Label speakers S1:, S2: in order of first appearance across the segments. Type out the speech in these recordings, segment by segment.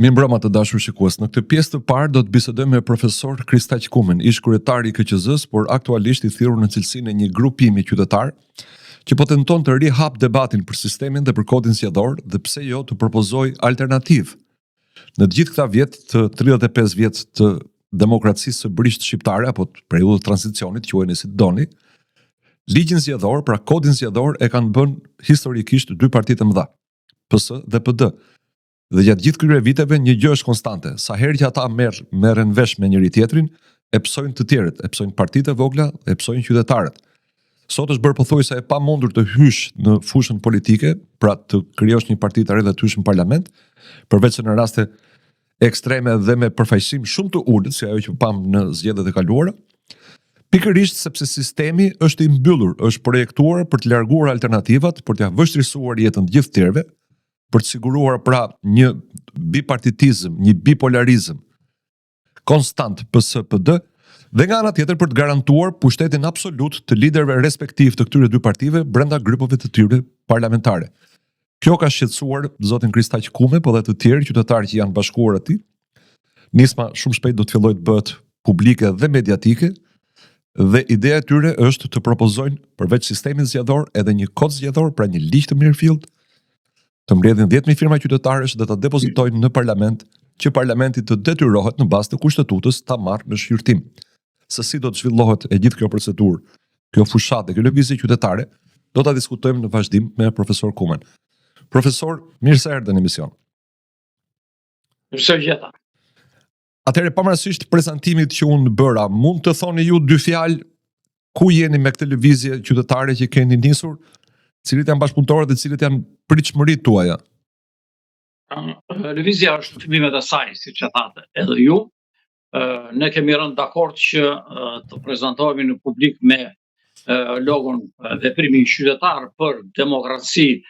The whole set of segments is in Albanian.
S1: Mirëmbrëma të dashur shikues. Në këtë pjesë të parë do të bisedojmë me profesor Kristaq Kumen, ish kryetari i KQZ-s, por aktualisht i thirrur në cilësinë e një grupimi qytetar që po tenton të rihap debatin për sistemin dhe për kodin zgjedhor dhe pse jo të propozoj alternativë. Në të gjithë këta vjet të 35 vjet të demokracisë së brisht shqiptare apo të periudhës tranzicionit, quajeni si doni, ligjin zgjedhor, pra kodin zgjedhor e kanë bën historikisht dy parti të mëdha, PS dhe PD. Dhe gjatë gjithë këtyre viteve një gjë është konstante. Sa herë që ata merren vesh me njëri tjetrin, e psojnë të tjerët, e psojnë partitë e vogla, e psojnë qytetarët. Sot është bërë pothuajse e pamundur të hysh në fushën politike, pra të krijosh një parti të re dhe të hysh në parlament, përveç se në raste ekstreme dhe me përfaqësim shumë të ulët, si ajo që pam në zgjedhjet e kaluara, pikërisht sepse sistemi është i mbyllur, është projektuar për të larguar alternativat, për t'ia vështirësuar jetën të gjithë tjerëve, për të siguruar pra një bipartitizëm, një bipolarizëm konstant PS-PD, dhe nga ana tjetër për të garantuar pushtetin absolut të liderëve respektiv të këtyre dy partive brenda grupeve të tyre parlamentare. Kjo ka shqetësuar zotin Kristaq Kume, po dhe të tjerë qytetarë që janë bashkuar atij. Nisma shumë shpejt do të fillojë të bëhet publike dhe mediatike, dhe ideja e tyre është të propozojnë përveç sistemit zgjedhor edhe një kod zgjedhor, pra një ligj të mirëfillt, të mbledhin 10.000 firma qytetarësh dhe ta depozitojnë në parlament, që parlamenti të detyrohet në bazë të kushtetutës ta marrë në shqyrtim. Se si do të zhvillohet e gjithë kjo procedurë, kjo fushat dhe kjo lëvizje qytetare, do ta diskutojmë në vazhdim me profesor Kumen. Profesor, mirë se erdhën në emision.
S2: Mirë se gjeta.
S1: Atëherë, pavarësisht prezantimit që unë bëra, mund të thoni ju dy fjalë ku jeni me këtë lëvizje qytetare që keni nisur, cilët janë bashkëpunëtorët dhe cilët janë pritshmëritë tuaja?
S2: Lëvizja është në fillimet e saj, siç e thatë edhe ju. Ne kemi rënë dakord që të prezantohemi në publik me logon veprimi qytetar për demokraci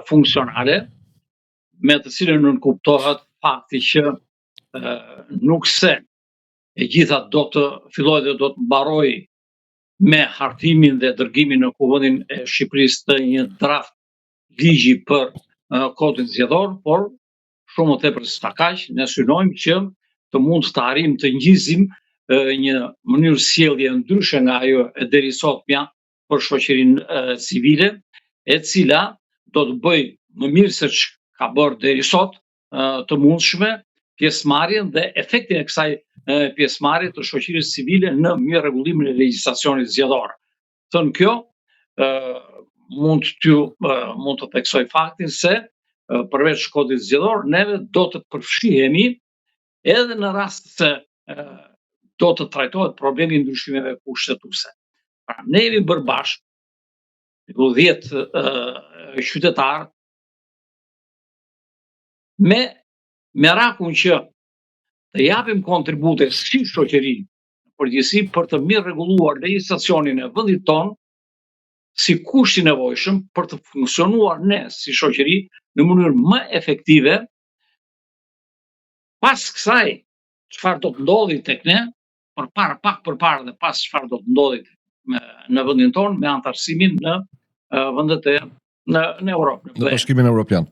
S2: funksionale, me të cilën nënkuptohet fakti që nuk se e gjitha do të fillojë dhe do të mbarojë me hartimin dhe dërgimin në Kuvendin e Shqipërisë të një draft ligji për kodin zgjedhor, por shumë më tepër se kaq, ne synojmë që të mund të arrijmë të ngjizim një mënyrë sjellje ndryshe nga ajo e deri sotmja për shoqërinë civile, e cila do të bëjë më mirë se ç'ka bërë deri sot, të mundshme pjesëmarrjen dhe efektin e kësaj pjesëmarrje të shoqërisë civile në mirërregullimin e legjislacionit zgjedhor. Thënë kjo, mund të theksoj faktin se përveç kodit zgjedhor, neve do të përfshihemi edhe në rast se do të trajtohet problemi i ndryshimeve kushtetuese. Pra, ne jemi bërë bashkë 10 qytetarë me merakun që të japim kontribute si shoqëri përgjithësi për të mirërregulluar legjislacionin e vendit tonë si kusht i nevojshëm për të funksionuar ne si shoqëri në mënyrë më efektive. Pas kësaj, çfarë do të ndodhi tek ne, pak përpara dhe pas çfarë do të ndodhi në vendin tonë me antarësimin në vendet në Europë,
S1: në Bashkimin Evropian.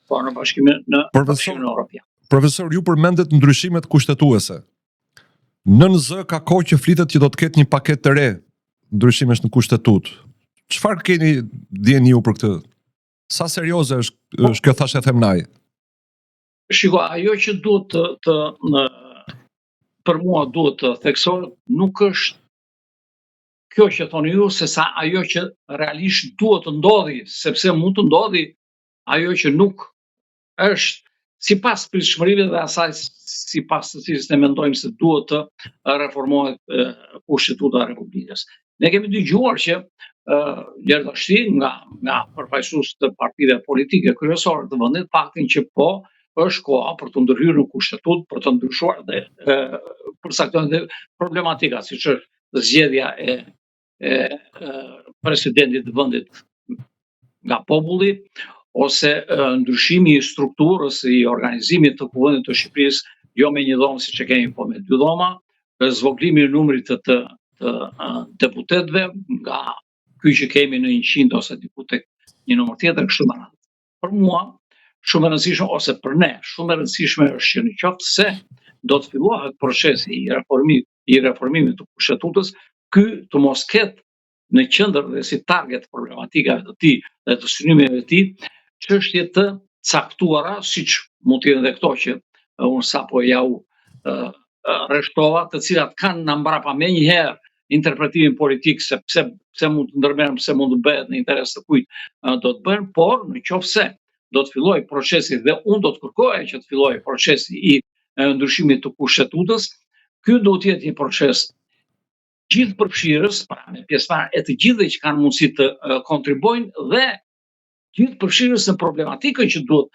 S2: Po, në Bashkimin Evropian.
S1: Profesor, ju përmendet ndryshimet kushtetuese. Nën zë ka kohë që flitet që do të ketë një paketë të re ndryshimesh në kushtetutë. Çfarë keni dieni ju për këtë? Sa serioze është kjo thashë themnaj?
S2: Shiko, ajo që duhet për mua duhet të theksohet, nuk është kjo që thoni ju, se sa ajo që realisht duhet të ndodhi, sepse mund të ndodhi ajo që nuk është sipas pritshmërive dhe asaj sipas të cilës ne mendojmë se duhet të reformohet kushtetuta e Republikës. Ne kemi dëgjuar që gjithashtu nga përfaqësues të partive politike kryesore të vendit faktin që po është koha për të ndërhyrë në kushtetutë, për të ndryshuar dhe përcaktojnë dhe problematika, siç është zgjedhja e presidentit të vendit nga populli, ose ndryshimi i strukturës i organizimit të Kuvendit të Shqipërisë, jo me një dhomë siç e kemi, po me 2 dhoma, zvoglimi i numrit të deputetëve, nga ky që kemi në 100 ose diku tek një numër tjetër, kështu me radhë. Për mua, shumë e rëndësishme, ose për ne, shumë e rëndësishme është që në qoftë se do të fillohet procesi i reformimit të kushtetutës, ky të mos ketë në qendër dhe si target problematikave të tij dhe të synimeve të tij çështje të caktuara, siç mund të jenë edhe këto që unë sapo ja u rreshtova, të cilat kanë na mbrapa menjëherë interpretimin politik se pse mund të ndërmerren, pse mund të bëhet në interes të kujt do të bëhen, por në qoftë se do të fillojë procesi dhe unë do të kërkoja që të fillojë procesi i ndryshimit të kushtetutës, ky do të jetë një proces gjithë përfshirës, pra me pjesëmarrje e të gjithëve që kanë mundësi të kontribuojnë dhe gjithë përfshirës në problematikën që duhet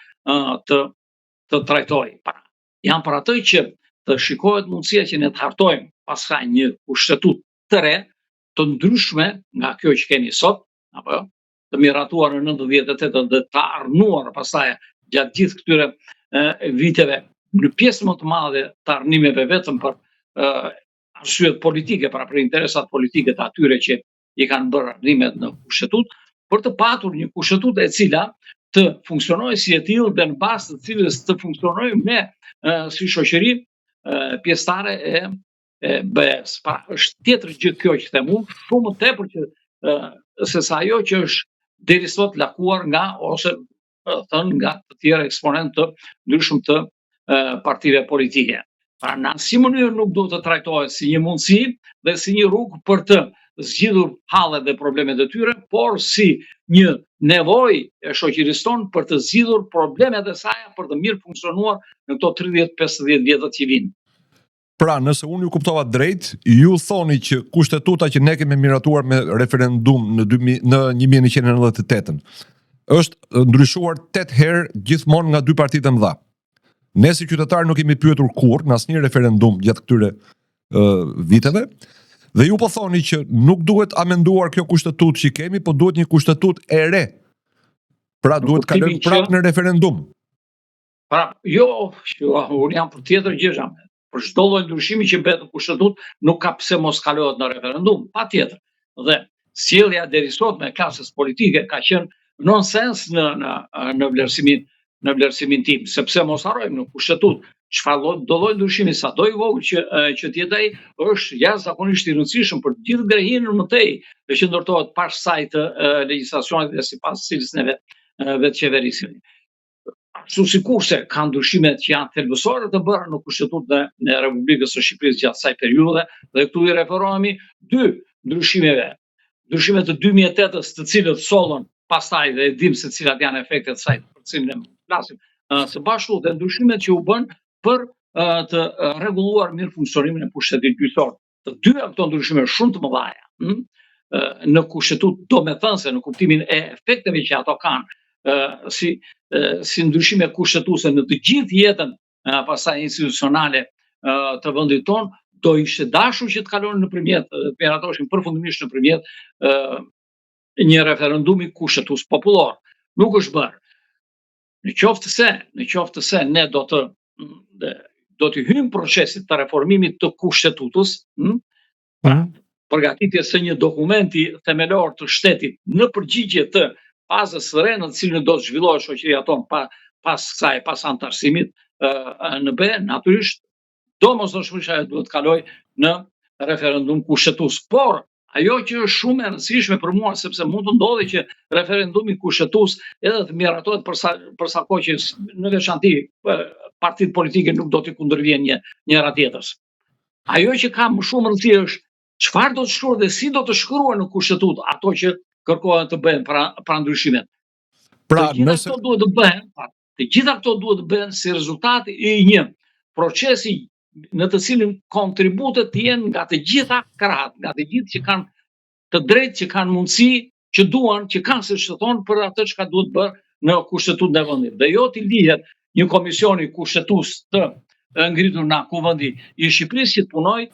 S2: të trajtojë. Pra, jam për atë që të shikohet mundësia që ne të hartojmë pastaj një kushtetut të re, të ndryshme nga kjo që kemi sot, apo të miratuar në 98 dhe të arnuar pastaj gjatë gjithë këtyre viteve në pjesë më të madhe të arnimeve vetëm për arsyet politike, pra për interesat politike të atyre që i kanë bërë arnimet në kushtetut, për të patur një kushtetut e cila të funksionojë si e tillë dhe në bazë të cilës të funksionojmë ne si shoqëri pjesëtare e BE-s. Pra, është tjetër gjë kjo që them unë, shumë më tepër që se sa ajo që është deri sot lakuar nga ose thënë nga të tjerë eksponentë të ndryshëm të partive politike. Pra, në asnjë mënyrë nuk duhet të trajtohet si një mundësi dhe si një rrugë për të zgjidhur hallet dhe problemet e tyre, por si një nevojë e shoqërisë tonë për të zgjidhur problemet e saj për të mirë funksionuar në këto 30-50 vjetët që vinë.
S1: Pra, nëse unë ju kuptova drejt, ju thoni që kushtetuta që ne kemi miratuar me referendum në 1998 është ndryshuar 8 herë gjithmonë nga 2 partitë e mëdha. Ne si qytetarë nuk kemi pyetur kurrë në asnjë referendum gjatë këtyre viteve, dhe ju po thoni që nuk duhet amenduar kjo kushtetutë që kemi, po duhet një kushtetutë e re. Pra duhet kalojmë prapë në referendum.
S2: Pra, jo, unë jam për tjetër gjë. Për çdo lloj ndryshimi që bëhet në kushtetutë nuk ka pse mos kalohet në referendum, patjetër. Dhe sjellja deri sot me klasës politike ka qenë nonsens në vlerësimin tim, sepse mos harrojmë në kushtetutë çfarë do lloj ndryshimi sa do i vogël që të jetë ai, është jashtëzakonisht i rëndësishëm për të gjithë grehinën më tej që ndërtohet pas saj të legjislacionit dhe sipas cilës ne vetë qeverisim. Ashtu sikurse ka ndryshimet që janë thelbësore të bëra në kushtetutë e Republikës së Shqipërisë gjatë kësaj periudhe, dhe këtu i referohemi 2 ndryshimeve. Ndryshimet të 2008-s, të cilët sollën pastaj dhe e dim se cilat janë efektet e saj, për cilën ne flasim së bashku, dhe ndryshimet që u bën për të rregulluar mirë funksionimin e pushtetit gjyqësor. Të dyja këto ndryshime shumë të mëdha në kushtetutë, domethënse në kuptimin e efekteve që ato kanë si ndryshime kushtetuese në të gjithë jetën pastaj institucionale të vendit tonë, do ishte dashur që të kalonin nëpërmjet, të miratoheshin përfundimisht nëpërmjet një referendumi kushtetues popullor. Nuk është bërë. Në qoftë se ne do të hyjmë procesit të reformimit të kushtetues, përgatitjes së një dokumenti themelor të shtetit në përgjigje të fazës së re në të cilën do të zhvillohet shoqëria tonë pas antarësimit në BE, natyrisht domosdoshmërisht ajo duhet të kalojë në referendum kushtetues. Por ajo që është shumë e rëndësishme për mua, sepse mund të ndodhi që referendumi kushtetues edhe të miratohet për sa kohë që në veçanti partitë politike nuk do t'i kundërvijnë njëra tjetrës. Ajo që ka më shumë rëndësi është çfarë do të shkruhet dhe si do të shkruhet në kushtetutë ato që kërkohen të bëhen pra ndryshimet. Të gjitha këto duhet të bëhen si rezultat i një procesi në të cilin kontributet të jenë nga të gjitha krahët, nga të gjithë që kanë të drejtë, që kanë mundësi, që duan, që kanë se shtoton për atë çka duhet bërë në kushtetutën e vendit. Dhe jo të lihet një komisioni kushtetues të ngritur nga Kuvendi i Shqipërisë që të punojë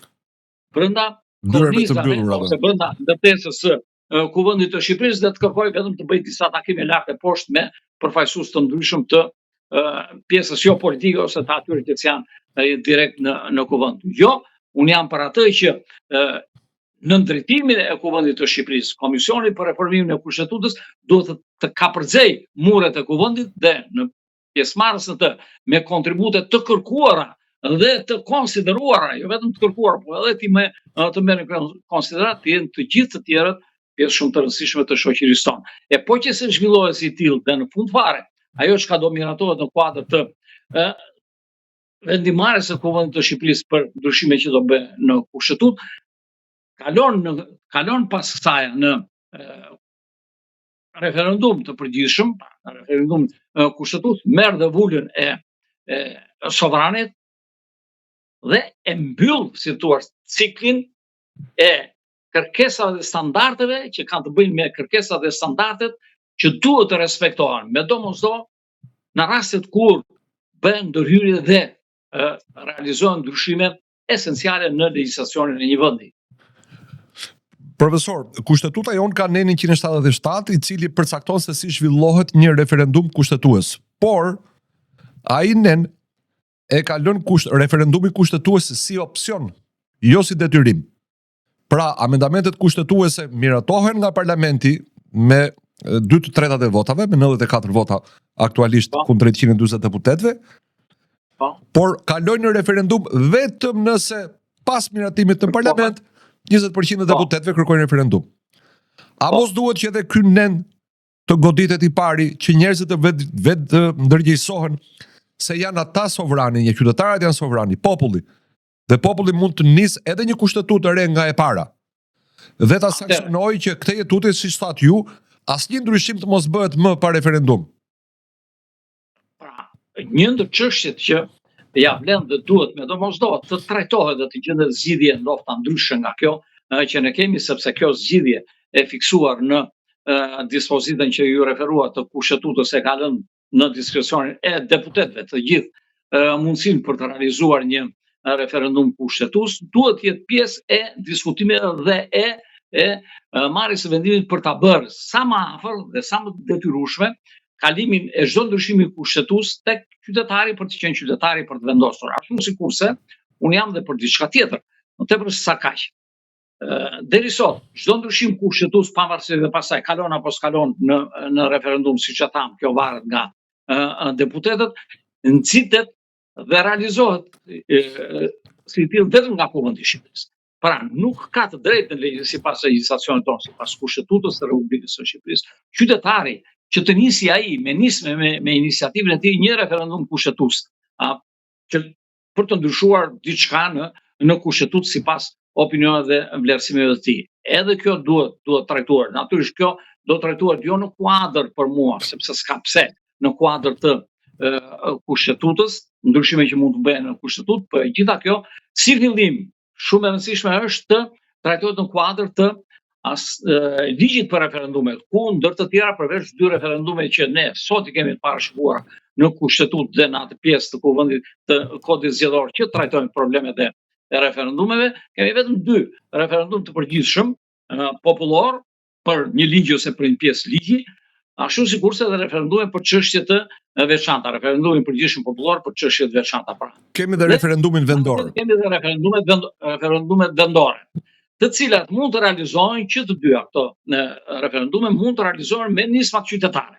S2: brenda kornizave ose brenda ndërtesës së Kuvendit të Shqipërisë dhe të kërkojë vetëm të bëjë disa takime lart e poshtë me përfaqësues të ndryshëm të pjesës jo politike ose të atyre që janë direkt në kuvend. Jo, unë jam për atë që në drejtimin e Kuvendit të Shqipërisë, Komisioni për reformimin e kushtetutës duhet të kapërcejë muret e kuvendit dhe në pjesëmarrës në të me kontribute të kërkuara dhe të konsideruara, jo vetëm të kërkuara, po edhe të merren në konsiderat të jenë të gjithë të tjerët pjesë shumë të rëndësishme të shoqërisë tonë. E po që se zhvillohet si tillë dhe në fund fare, ajo çka do miratohet në kuadër të vendimarrjes së Kuvendit të Shqipërisë për ndryshimet që do bëhen në Kushtetut, kalon pas kësaj në referendum të përgjithshëm, referendum Kushtetut, merr dhe vulën e sovranit dhe e mbyll, si thua, ciklin e kërkesave dhe standardeve që kanë të bëjnë me kërkesat dhe standardet që duhet të respektohen, medomosdo në rastet kur bëhen ndërhyrje dhe realizohen ndryshime esenciale në legjislacionin e një vendi.
S1: Profesor, Kushtetuta jon ka nenin 177, i cili përcakton se si zhvillohet një referendum kushtetues. Por ai nen e ka lënë referendumin kushtetues si opsion, jo si detyrim. Pra, amendamentet kushtetuese miratohen nga parlamenti me 2/3 e votave, me 94 vota aktualisht kundër 140 deputetëve, por kalojnë në referendum vetëm nëse pas miratimit në parlament 20% e deputetëve kërkojnë referendum. A mos duhet që edhe ky nen të goditet i pari që njerëzit vetë ndërgjegjësohen se janë ata sovrani, një qytetarët janë sovrani, populli. Dhe populli mund të nisë edhe një kushtetutë të re nga e para. Dhe ta sanksionojë që këtë jetuti, siç thatë ju, asnjë ndryshim të mos bëhet më pa referendum.
S2: Pra, një ndër çështjet që ja vlen dhe duhet medomosdo të trajtohet dhe të gjendet zgjidhje ndoshta ndryshe nga kjo që ne kemi, sepse kjo zgjidhje e fiksuar në dispozitën që ju referuat të Kushtetutës e ka lënë në diskrecionin e deputetëve të gjithë mundësinë për të realizuar një referendum kushtetues, duhet të jetë pjesë e diskutimeve dhe e marrjes së vendimit për ta bërë sa më afër dhe sa më detyrueshme kalimin e çdo ndryshimi kushtetues tek qytetari për të qenë qytetari për të vendosur. Ashtu sikurse unë jam dhe për diçka tjetër, më tepër se sa kaq. Deri sot, çdo ndryshim kushtetues pavarësisht dhe pastaj kalon apo s'kalon në referendum, siç e tham, kjo varet nga deputetët, nxitet dhe realizohet si tillë vetëm nga Kuvendi i Shqipërisë. Pra, nuk ka të drejtë në sipas legjislacionit tonë, sipas Kushtetutës së Republikës së Shqipërisë, qytetari që të nisi ai me iniciativën e tij një referendum kushtetues, që për të ndryshuar diçka në Kushtetutë sipas opinioneve dhe vlerësimeve të tij. Edhe kjo duhet trajtuar. Natyrisht kjo do trajtuar jo në kuadër për mua, sepse s'ka pse në kuadër të Kushtetutës, ndryshime që mund të bëhen në Kushtetut, por gjitha kjo si fillim shumë e rëndësishme është të trajtohet në kuadër të ligjit për referendumet, ku ndër të tjera përveç 2 referendume që ne sot i kemi të parashikuar në Kushtetut dhe në atë pjesë të Kuvendit të Kodit Zgjedhor që trajtojnë problemet e referendumeve, kemi vetëm 2 referendum të përgjithshëm popullor për një ligj ose për një pjesë ligji, ashtu sikurse edhe referendume për çështje të veçanta, referendumin përgjithshëm popullor për çështje të veçanta pra.
S1: Kemi dhe referendumin vendor.
S2: Kemi dhe referendumet vendore, të cilat mund të realizohen që të dyja këto referendume mund të realizohen me nisma qytetare.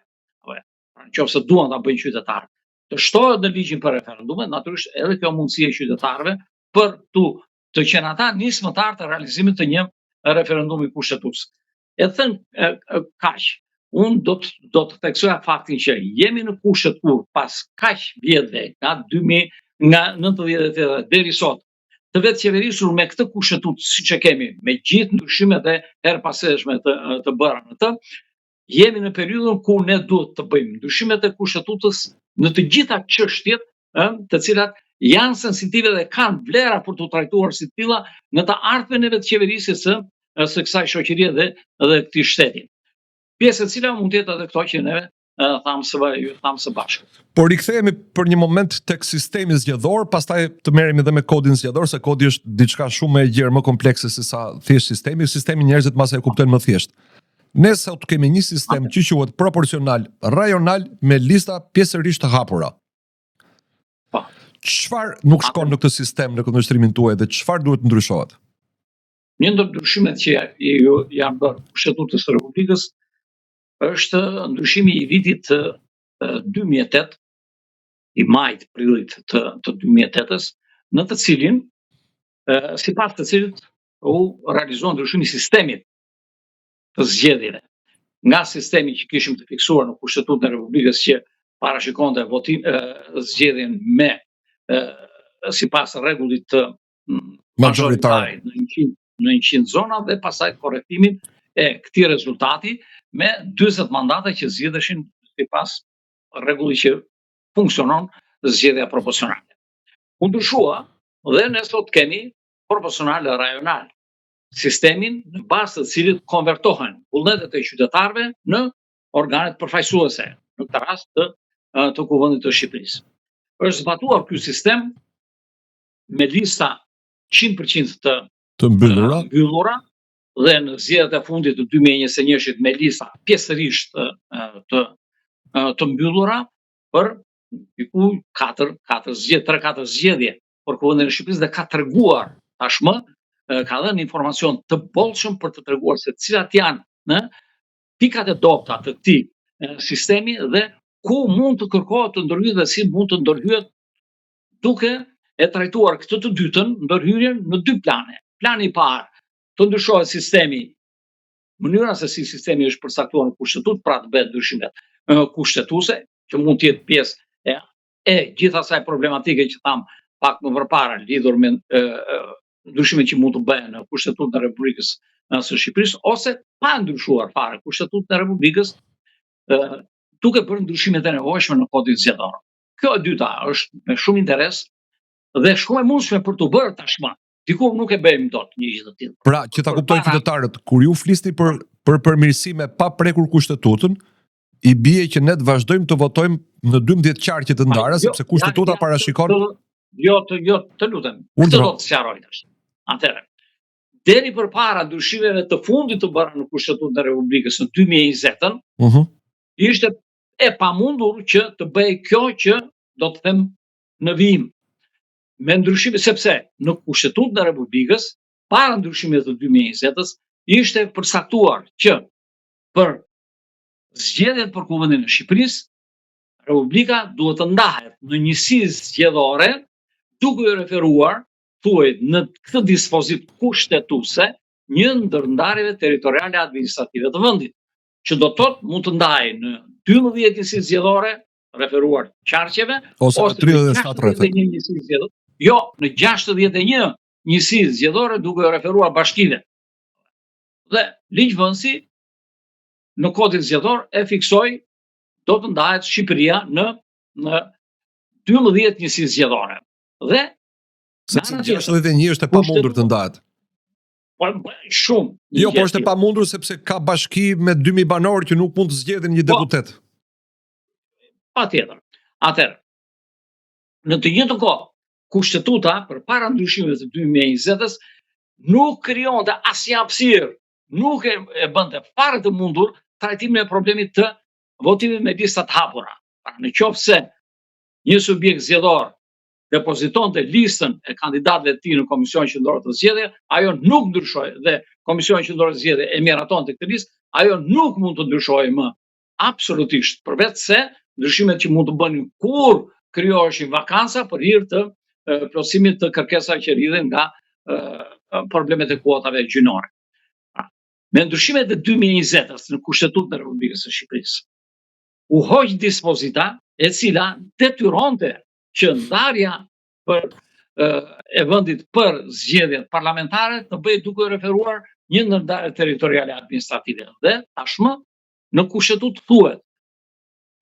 S2: Nëse duan ta bëjnë qytetarë. Të shtohet në ligjin për referendumet, natyrisht edhe kjo mundësi e qytetarëve për të qenë ata nismëtar të realizimit të një referendumi kushtetues. E thënë kaq, unë do të theksoja faktin që jemi në Kushtetutë pas kaq vjetëve, nga 98 deri sot, të vetë qeverisur me këtë Kushtetutë siç e kemi, me gjithë ndryshimet e herpasëshme të bëra në të, jemi në periudhën ku ne duhet të bëjmë ndryshimet e Kushtetutës në të gjitha çështjet, të cilat janë sensitive dhe kanë vlera për të trajtuar si tilla në të ardhmen e vetë qeverisjes së kësaj shoqërie dhe këtij shteti. Pjesë e cila mund të jetë edhe këto që ne thamë së bashku.
S1: Por rikthehemi për një moment tek sistemi zgjedhor, pastaj të merremi edhe me kodin zgjedhor, se kodi është diçka shumë më e gjerë, më komplekse se sa thjesht sistemi. Sistemi njerëzit mas e kuptojnë më thjesht. Ne sot kemi një sistem që quhet proporcional rajonal me lista pjesërisht të hapura. Çfarë nuk shkon në këtë sistem në kundërshtrimin tuaj dhe çfarë duhet ndryshohet?
S2: Një ndër ndryshimet që janë bërë Kushtetutës së Republikës është ndryshimi i vitit 2008 i majt prillit të 2008-s, në të cilin, sipas të cilit u realizuan ndryshimi i sistemit të zgjedhjeve. Nga sistemi që kishim të fiksuar në Kushtetutën e Republikës që parashikonte zgjedhjen me sipas rregullit të majoritarit në 100 zona dhe pastaj korrektimin e këtij rezultati me 40 mandate që zgjidheshin sipas rregullit që funksionon zgjedhja proporcionale. U ndryshua dhe ne sot kemi proporcional rajonal, sistemin në bazë të cilit konvertohen vullnetet e qytetarëve në organet përfaqësuese, në këtë rast të Kuvendit të Shqipërisë. Është zbatuar ky sistem me lista 100% të mbyllura dhe në zgjedhjet e fundit të 2021-shit me lista pjesërisht të mbyllura për diku 3-4 zgjedhje për Kuvendin e Shqipërisë dhe ka treguar tashmë, ka dhënë informacion të bollshëm për të treguar se cilat janë pikat e dobta të këtij sistemi dhe ku mund të kërkohet të ndërhyet dhe si mund të ndërhyet, duke e trajtuar këtë të dytën, ndërhyrjen në 2 plane. Plani i parë, të ndryshohet sistemi, mënyra se si sistemi është përcaktuar në Kushtetutë, pra të bëhet ndryshimet kushtetuese, që mund të jetë pjesë e gjithë asaj problematike që tham pak më përpara lidhur me ndryshimet që mund të bëhen në Kushtetutën e Republikës së Shqipërisë, ose pa ndryshuar fare Kushtetutën e Republikës, duke bërë ndryshimet e nevojshme në kodin zgjedhor. Kjo e dyta është me shumë interes dhe shumë e mundshme për të bërë tashmë. Dikur nuk e bëjmë dot një gjë të tillë.
S1: Pra, që ta kuptojnë qytetarët, kur ju flisni për përmirësime pa prekur Kushtetutën, i bie që ne të vazhdojmë të votojmë në 12 qarqe të ndara, sepse Kushtetuta parashikon.
S2: Jo, të lutem. Këtë do të sqaroj tash. Atëherë, deri përpara ndryshimeve të fundit të bëra në Kushtetutën e Republikës në 2020-ën, ishte e pamundur që të bëj kjo që do të them në vijim. Me ndryshime, sepse në Kushtetutën e Republikës, para ndryshimeve të 2020-s, ishte përcaktuar që për zgjedhjet për Kuvendin e Shqipërisë, Republika duhet të ndahet në njësi zgjedhore, duke u referuar thuhet në këtë dispozit kushtetuese një ndër ndarjeve territoriale administrative të vendit, që do të thotë mund të ndahej në 12 njësi zgjedhore, referuar qarqeve,
S1: ose 37 rrethet.
S2: Jo, në 61 njësi zgjedhore duke u referuar bashkive. Dhe ligjvënësi në kodin zgjedhor e fiksoi do të ndahet Shqipëria në 12 njësi zgjedhore. Dhe
S1: sepse 61 është e pamundur të ndahet.
S2: Shumë.
S1: Jo, po është e pamundur sepse ka bashki me 2000 banorë që nuk mund të zgjedhin një deputet.
S2: Patjetër. Atëherë, në të njëjtën kohë, Kushtetuta përpara ndryshimeve të 2020-s nuk krijonte asnjë hapësirë, nuk e bënte fare të mundur trajtimin e problemit të votimit me lista të hapura. Pra, në qoftë se një subjekt zgjedhor depozitonte listën e kandidatëve të tij në Komisionin Qendror të Zgjedhjeve, ajo nuk ndryshoi dhe Komisioni Qendror të Zgjedhjeve e miratonte këtë listë, ajo nuk mund të ndryshojë më absolutisht, përveç se ndryshimet që mund të bënin kur krijoheshin vakanca për hir të plotësimit të kërkesave që rrithen nga problemet e kuotave gjynore. Me ndryshimet e 2020-s në Kushtetutën e Republikës së Shqipërisë, u hoq dispozita e cila detyronte që ndarja e vendit për zgjedhjet parlamentare të bëhet duke referuar një ndarje territoriale administrative. Dhe tashmë në Kushtetutë thuhet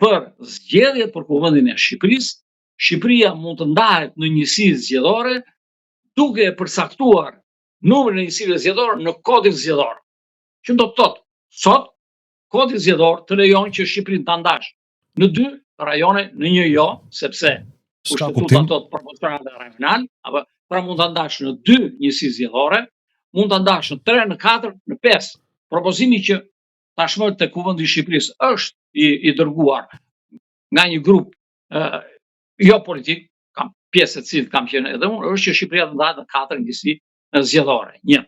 S2: për zgjedhjet për Kuvendin e Shqipërisë, Shqipëria mund të ndahet në njësi zgjedhore duke e përcaktuar numrin e njësive zgjedhore në kodin zgjedhor. Që do të thotë, sot kodi zgjedhor të lejon që Shqipërinë ta ndash në 2 rajone, në 1 jo, sepse Kushtetuta thotë proporcional dhe rajonal, apo pra mund ta ndash në 2 njësi zgjedhore, mund ta ndash në 3, në 4, në 5. Propozimi që tashmë te Kuvendi i Shqipërisë është i dërguar nga një grup jo politik, kam pjesë e cilit kam qenë edhe unë, është që Shqipëria të ndahet në 4 njësi zgjedhore. 1.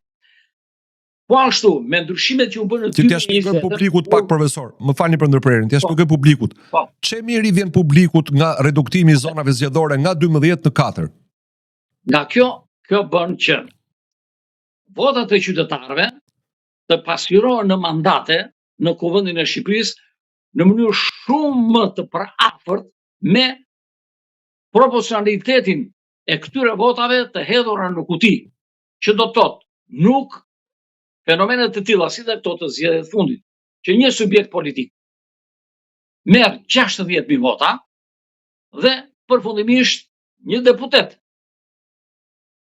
S2: Po ashtu, me ndryshimet që u bën në
S1: Ti t'ja shpjegoj publikut pak, profesor. Më falni për ndërprerjen. T'ja shpjegoj publikut. Çe miri vjen publikut nga reduktimi i zonave zgjedhore nga 12 në 4?
S2: Nga kjo bën që votat e qytetarëve të pasqyrohen në mandate në Kuvendin e Shqipërisë në mënyrë shumë më të përafërt me proporcionalitetin e këtyre votave të hedhura në kuti, që do të thotë nuk fenomenet të tilla si dhe këto të zgjedhjeve të fundit, që një subjekt politik merr 60.000 vota dhe përfundimisht një deputet.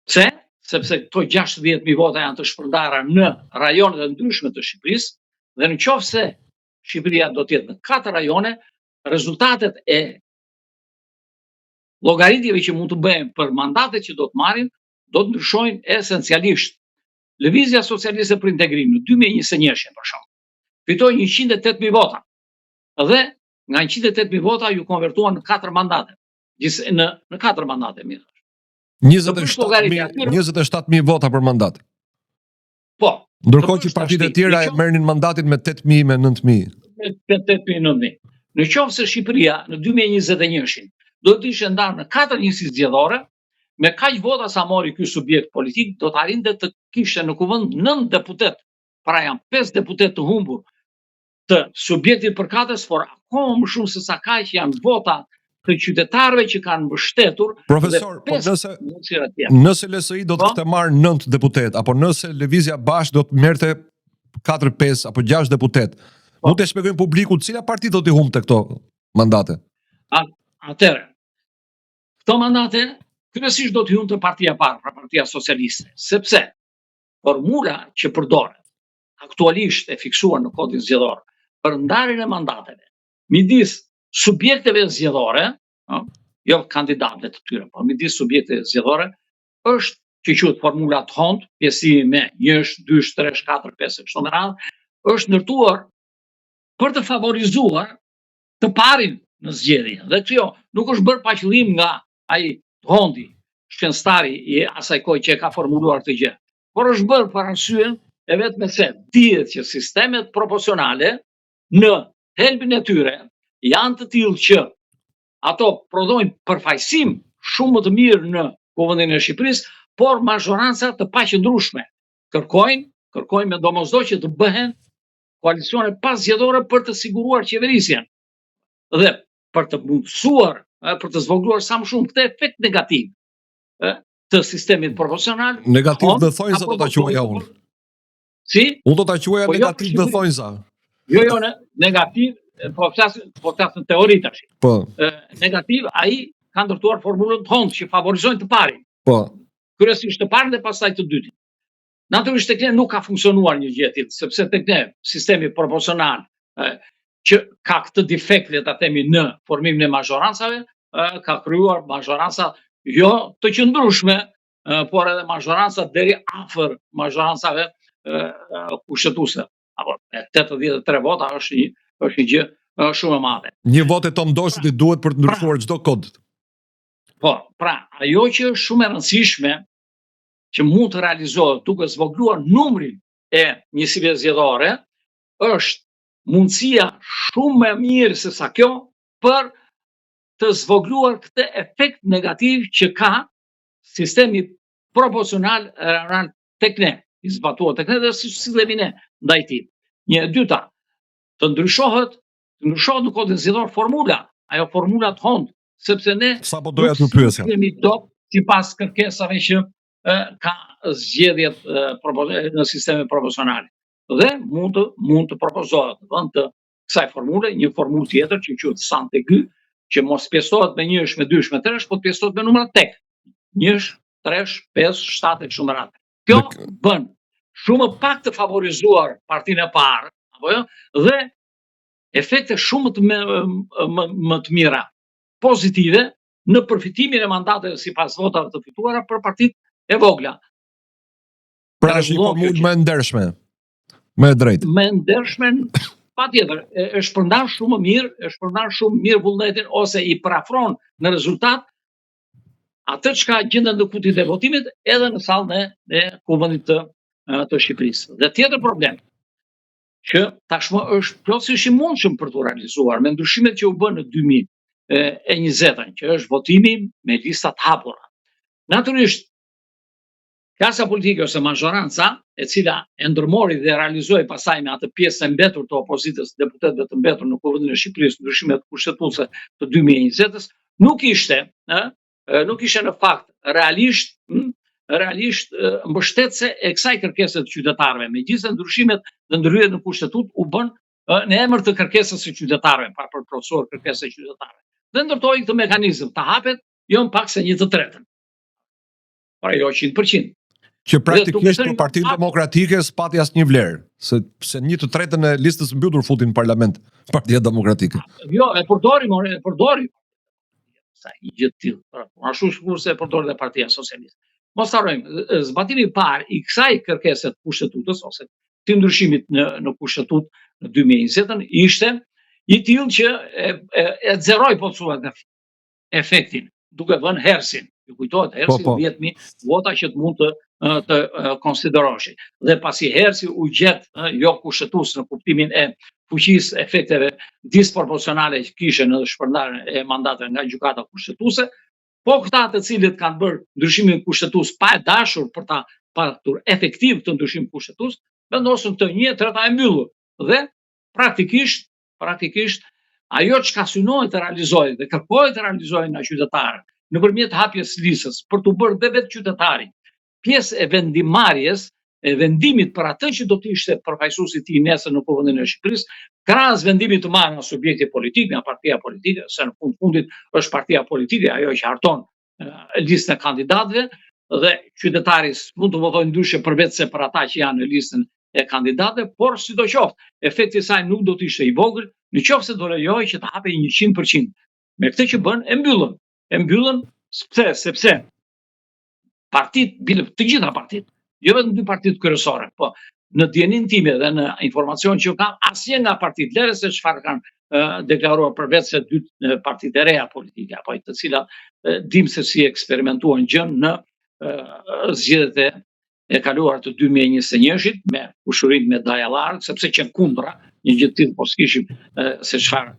S2: Pse? Sepse këto 60.000 vota janë të shpërndara në rajonet e ndryshme të Shqipërisë dhe në qoftë se Shqipëria do të jetë në 4 rajone, rezultatet e llogaritjeve që mund të bëhen për mandatet që do të marrin do të ndryshojnë esencialisht. Lëvizja Socialiste për Integrim në 2021 për shembull fitoi 108.000 vota dhe nga 108.000 vota ju konvertuan në 4 mandate. Në 4 mandate mirë.
S1: 27.000 vota për mandat.
S2: Po.
S1: Ndërkohë që partitë e tjera e merrnin mandatin me 8.000 me 9.000.
S2: Me 8.000 9.000. Në qoftë se Shqipëria në 2021 do të ishte ndarë në 4 njësi zgjedhore, me kaq vota sa mori ky subjekt politik, do të arrinte të kishte në kuvend 9 deputet. Pra janë 5 deputet të humbur të subjektit përkatës, por akoma më shumë se sa kaq janë vota të qytetarëve që kanë mbështetur.
S1: Profesor, po nëse LSI do të kishte marrë 9 deputet, apo nëse Lëvizja Bashkë do të merrte 4, 5 apo 6 deputet, mund të shpjegojmë publikut cila parti do t'i humbte këto mandate?
S2: Atëherë, këto mandate kryesisht do t'i humbte partia e parë, pra Partia Socialiste, sepse formula që përdoret aktualisht e fiksuar në kodin zgjedhor për ndarjen e mandateve midis subjekteve zgjedhore, jo kandidatëve të tyre, por midis subjekteve zgjedhore, është që quhet formula Thont, pjesësimi me 1, 2, 3, 4, 5 kështu me radhë, është ndërtuar për të favorizuar të parin në zgjedhje. Dhe kjo nuk është bërë pa qëllim nga ai Thonti, shkencëtari i asaj kohë që e ka formuluar këtë gjë, por është bërë për arsyen e vetme se dihet që sistemet proporcionale në helbin e tyre janë të tillë që ato prodhojnë përfaqësim shumë më të mirë në Kuvendin e Shqipërisë, por mazhoranca të paqëndrueshme. Kërkojnë me domosdoshmë që të bëhen koalicione pazgjedhore për të siguruar qeverisjen dhe për të mundësuar, për të zvogëluar sa më shumë këtë efekt negativ të sistemit proporcional.
S1: Negativ dhe thonjza do ta quaja unë.
S2: Si?
S1: Unë do ta quaja negativ dhe thonjza.
S2: Jo, negativ, po flasim teori tash.
S1: Po.
S2: Negativ, ai ka ndërtuar formulën Thont që favorizojnë të parin.
S1: Po.
S2: Kryesisht të parin dhe pastaj të dytin. Natyrisht tek ne nuk ka funksionuar një gjë tjetër, sepse tek ne sistemi proporcional që ka këtë defekt, le ta themi, në formimin e mazhorancave, ka krijuar mazhoranca jo të qëndrueshme, por edhe mazhoranca deri afër mazhorancave kushtetuese. Apo 83 vota është një gjë shumë e madhe.
S1: Një votë Tom Doshit i duhet për të ndryshuar çdo kod.
S2: Po, pra, ajo që është shumë e rëndësishme që mund të realizohet duke zvogëluar numrin e njësive zgjedhore, është mundësia shumë më mirë se sa kjo për të zvogëluar këtë efekt negativ që ka sistemi proporcional tek ne, i zbatuar tek ne dhe si themi ne ndaj tij. Një e dyta, të ndryshohet në kodin zgjedhor formula, ajo formula Thont, sepse ne
S1: sapo doja të pyesja.
S2: Kemi top sipas kërkesave që ka zgjedhjet në sisteme proporcionale. Dhe mund të propozohet në vend të kësaj formule një formulë tjetër që quhet Santegu, që mos pjesëtohet me 1, me 2, me 3, por pjesëtohet me numra tek. 1, 3, 5, 7 e kështu me radhë. Kjo bën shumë pak të favorizuar partinë e parë, apo jo, dhe efekte shumë më të mira, pozitive në përfitimin e mandateve sipas votave të fituara për partitë e vogla.
S1: Pra është një formulë më ndershme, më e drejtë.
S2: Më ndershme, patjetër, e shpërndan shumë mirë vullnetin ose i parafron në rezultat atë çka gjendet në kutit e votimit edhe në sallën e Kuvendit të të Shqipërisë. Dhe tjetër problem, që tashmë është plotësisht i mundshëm për të realizuar me ndryshimet që u bën në 2020, që është votimi me lista të hapura. Natyrisht, klasa politike ose majoranca, e cila e ndërmori dhe realizoi pasaj me atë pjesë e mbetur të opozitës, deputetëve të mbetur në Kuvendin e Shqipërisë, ndryshimet kushtetuese të 2020-s, nuk ishte në fakt realisht mbështetëse e kësaj kërkese të qytetarëve. Megjithëse ndryshimet dhe ndryshmet në kushtetutë u bën në emër të kërkesës së qytetarëve, pa përplotësuar kërkesën e qytetarëve. Dhe ndërtoi këtë mekanizëm të hapet, jo më pak se 1/3. Por jo 100%.
S1: Që praktikisht për Partinë Demokratike s'pati asnjë vlerë, se 1/3 e listës mbytur futin në parlament Partia Demokratike.
S2: Jo, e përdori. Sa i gjë të tillë. Ashtu sikurse e përdori dhe Partia Socialiste. Mos harrojmë, zbatimi i parë i kësaj kërkese të kushtetutës ose të ndryshimit në kushtetutë në 2020 ishte i tillë që e zeroi po thuhet efektin, duke vënë hersin. Ju kujtohet hersi 10.000 vota që të mund të konsideroheshin. Dhe pasi hersi u gjet jo kushtetues në kuptimin e fuqisë efekteve disproporcionale që kishe në shpërndarjen e mandateve nga gjykata kushtetuese, po këta të cilët kanë bërë ndryshimin kushtetues pa e dashur për ta patur efektiv të ndryshim kushtetues, vendosën të 1/3 e mbyllur. Dhe praktikisht ajo çka synohet të realizohet dhe kërkohet të realizohet nga qytetarët nëpërmjet hapjes listës për të bërë dhe vetë qytetari pjesë e vendimarrjes, e vendimit për atë që do të ishte përfaqësuesi i tij nesër në Kuvendin e Shqipërisë, krahas vendimit të marrë nga subjekti politik, nga partia politike, se në fundit është partia politike ajo që harton listën e kandidatëve, dhe qytetari mund të votojë ndryshe përveç se për ata që janë në listën e kandidatëve, por sidoqoftë, efekti i saj nuk do të ishte i vogël, nëse do lejojë që të hapej 100%. Me këtë që bën, e mbyllën sepse partitë, të gjitha partitë, jo vetëm dy partitë kryesore, po në dijenin time dhe në informacion që kam, asnjë nga partitë, lere se çfarë kanë deklaruar përveç se dy partitë e reja politike, apo të cilat dim se si eksperimentuan gjën në zgjedhjet e kaluara të 2021-shit me ushurinë me dajallar, sepse qenë kundra një gjë të tillë, po s'kishim se çfarë.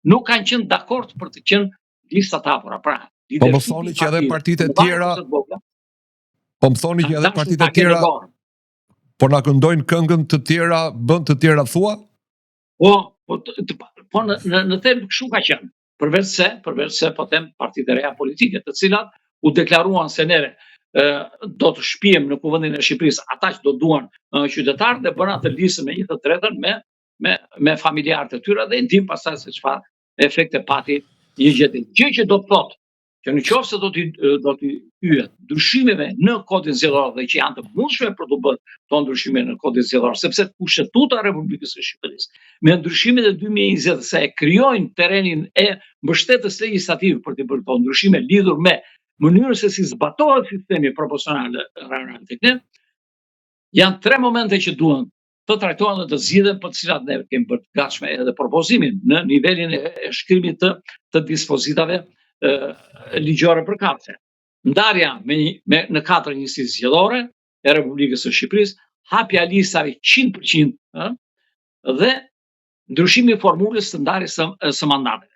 S2: Nuk kanë qenë dakord për të qenë lista të hapura. Pra,
S1: po më thoni që edhe partitë e tjera po na këndojnë këngën të tjera, bën të tjera thua?
S2: Po në them kështu ka qenë. Përveç se po them partitë e reja politike, të cilat u deklaruan se neve do të shpijem në Kuvendin e Shqipërisë ata që do duan qytetarë dhe bën atë listën me 1/3 me familjarët e tyre dhe ndim pastaj se çfarë efekte pati një gjë tjetër. Gjë që do të thotë që nëse do t'i hyet ndryshimeve në kodin zgjedhor dhe që janë të mundshme për të bërë këto ndryshime në kodin zgjedhor, sepse Kushtetuta e Republikës së Shqipërisë me ndryshimet e 2020 se e krijojnë terrenin e mbështetjes legjislative për të bërë këto ndryshime lidhur me mënyrën se si zbatohet sistemi proporcional rajonal, janë 3 momente që duhen të trajtohen dhe të zgjidhen, për të cilat ne kemi bërë të gatshme edhe propozimin në nivelin e shkrimit të dispozitave ligjore përkatëse. Ndarja në 4 njësi zgjedhore e Republikës së Shqipërisë, hapja listave 100% dhe ndryshimi i formulës të ndarjes së mandateve.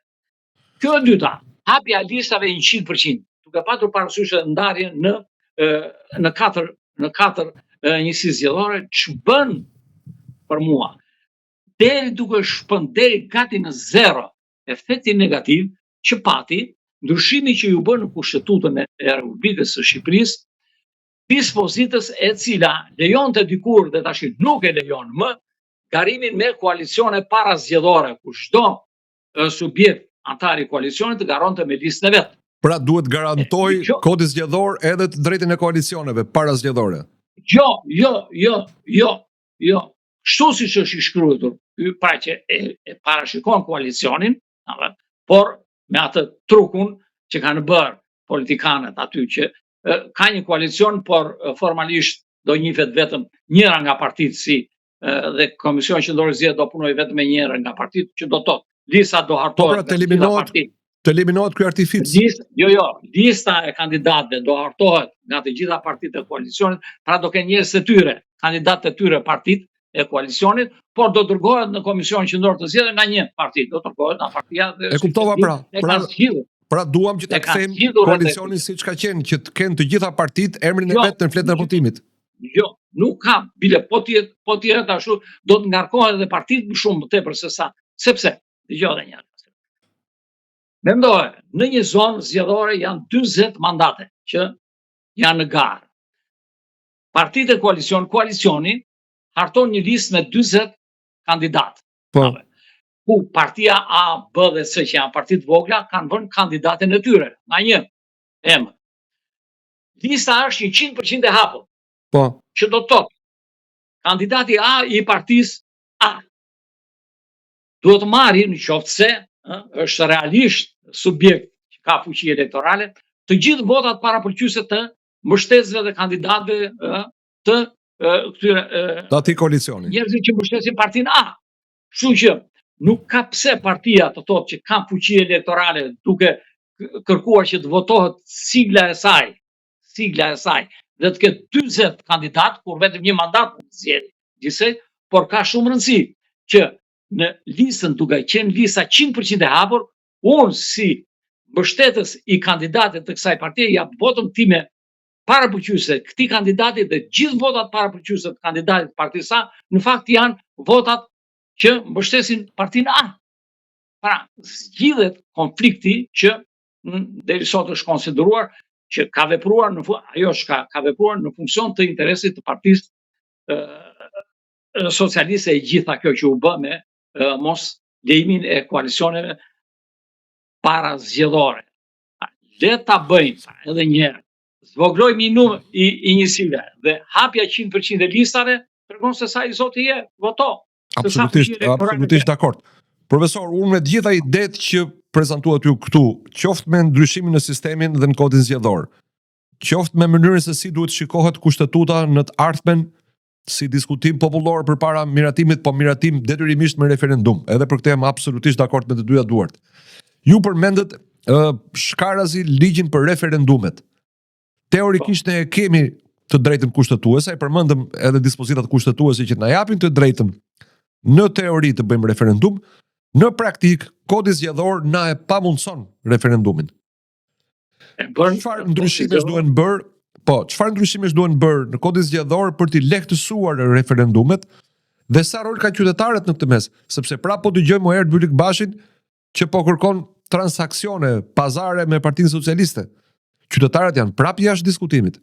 S2: Kjo e dyta, hapja listave 100%, duke patur parasysh ndarjen në 4 njësi zgjedhore, ç'bën për mua deri duke shpënd deri gati në 0 efekti negativ që pati ndryshimi që ju bën në Kushtetutën e Republikës së Shqipërisë, dispozitës e cila lejonte dikur dhe tash nuk e lejon më garimin me koalicione parazgjedhore, ku çdo subjekt antar i koalicionit të garonte me listën e vet.
S1: Pra duhet garantoj kodi zgjedhor edhe të drejtën e koalicioneve parazgjedhore.
S2: Jo. Kështu siç është i shkruar, pra që e parashikon koalicionin, por me atë trukun që kanë bërë politikanët aty që ka një koalicion, por formalisht do njihet vetëm njëra nga partitë dhe Komisioni Qendror i Zgjedhjeve do punojë vetëm me njëra nga partitë, që do thotë lista do hartohet
S1: nga partitë. Të eliminohet ky artific.
S2: Lista e kandidatëve do hartohet nga të gjitha partitë e koalicionit, pra do kenë njerëz të tyre, kandidatë të tyre partitë e koalicionit, por do dërgohet në Komisionin Qendror të Zgjedhjeve nga një parti, do dërgohet nga partia dhe
S1: E kuptova pra. Pra duam që ta kthejmë koalicionin siç ka qenë, që të kenë të gjitha partitë emrin e vet në fletën e votimit.
S2: Jo, nuk ka, bile po tjetë ashtu, do të ngarkohet edhe partitë më shumë më tepër se sa, sepse, dëgjoj edhe një herë. Mendoje, në një zonë zgjedhore janë 40 mandate që janë në garë. Partitë e koalicioni harton një listë me 40 kandidatë.
S1: Po.
S2: Ku partia A, B dhe C që janë partitë vogla kanë vënë kandidatën e tyre, nga një emër. Lista është 100% e hapur.
S1: Po.
S2: Që do të thotë, kandidati A i partisë A duhet të marrë në qoftë se është realisht subjekt që ka fuqi elektorale, të gjithë votat parapërqyese të mbështetësve dhe kandidatëve të këtyre
S1: atij koalicioni.
S2: Njerëzit që mbështesin partinë A. Kështu që nuk ka pse partia të thotë që ka fuqi elektorale duke kërkuar që të votohet sigla e saj, dhe të ketë 40 kandidat, kur vetëm një mandat mund të zgjedhë gjithsej, por ka shumë rëndësi që në listën duke qenë lista 100% e hapur, unë si mbështetës i kandidatit të kësaj partie jap votën time parapërqyese këtij kandidati dhe gjithë votat parapërqyese të kandidatit të partisë A, në fakt janë votat që mbështesin partinë A. Pra, zgjidhet konflikti që deri sot është konsideruar që ka vepruar ka vepruar në funksion të interesit të partisë socialiste e gjitha kjo që u bë me mos lejimin e koalicioneve para zgjedhore. Le ta bëjmë edhe një herë. Zvoglojmë i numër i njësive dhe hapja 100% e listave tregon se sa i zoti je voto.
S1: Absolutisht dakord. Profesor, unë me gjitha idetë që prezantuat ju këtu, qoftë me ndryshimin në sistemin dhe në kodin zgjedhor, qoftë me mënyrën se si duhet shikohet kushtetuta në të ardhmen si diskutim popullor përpara miratimit, po miratim detyrimisht me referendum. Edhe për këtë jam absolutisht dakord me të dyja duart. Ju përmendët shkarazi ligjin për referendumet. Teorikisht ne kemi të drejtën kushtetuese, e përmendëm edhe dispozitat kushtetuese që na japin të drejtën në teori të bëjmë referendum, në praktik kodi zgjedhor na e pamundson referendumin. Çfarë ndryshimesh duhen bërë? Po, çfarë ndryshimesh duhen bërë në kodin zgjedhor për t'i lehtësuar referendumet dhe sa rol kanë qytetarët në këtë mes, sepse prapë po dëgjojmë herë Bylik Bashin që po kërkon transaksione, pazare me Partinë Socialiste. Qytetarët janë prapë jashtë diskutimit.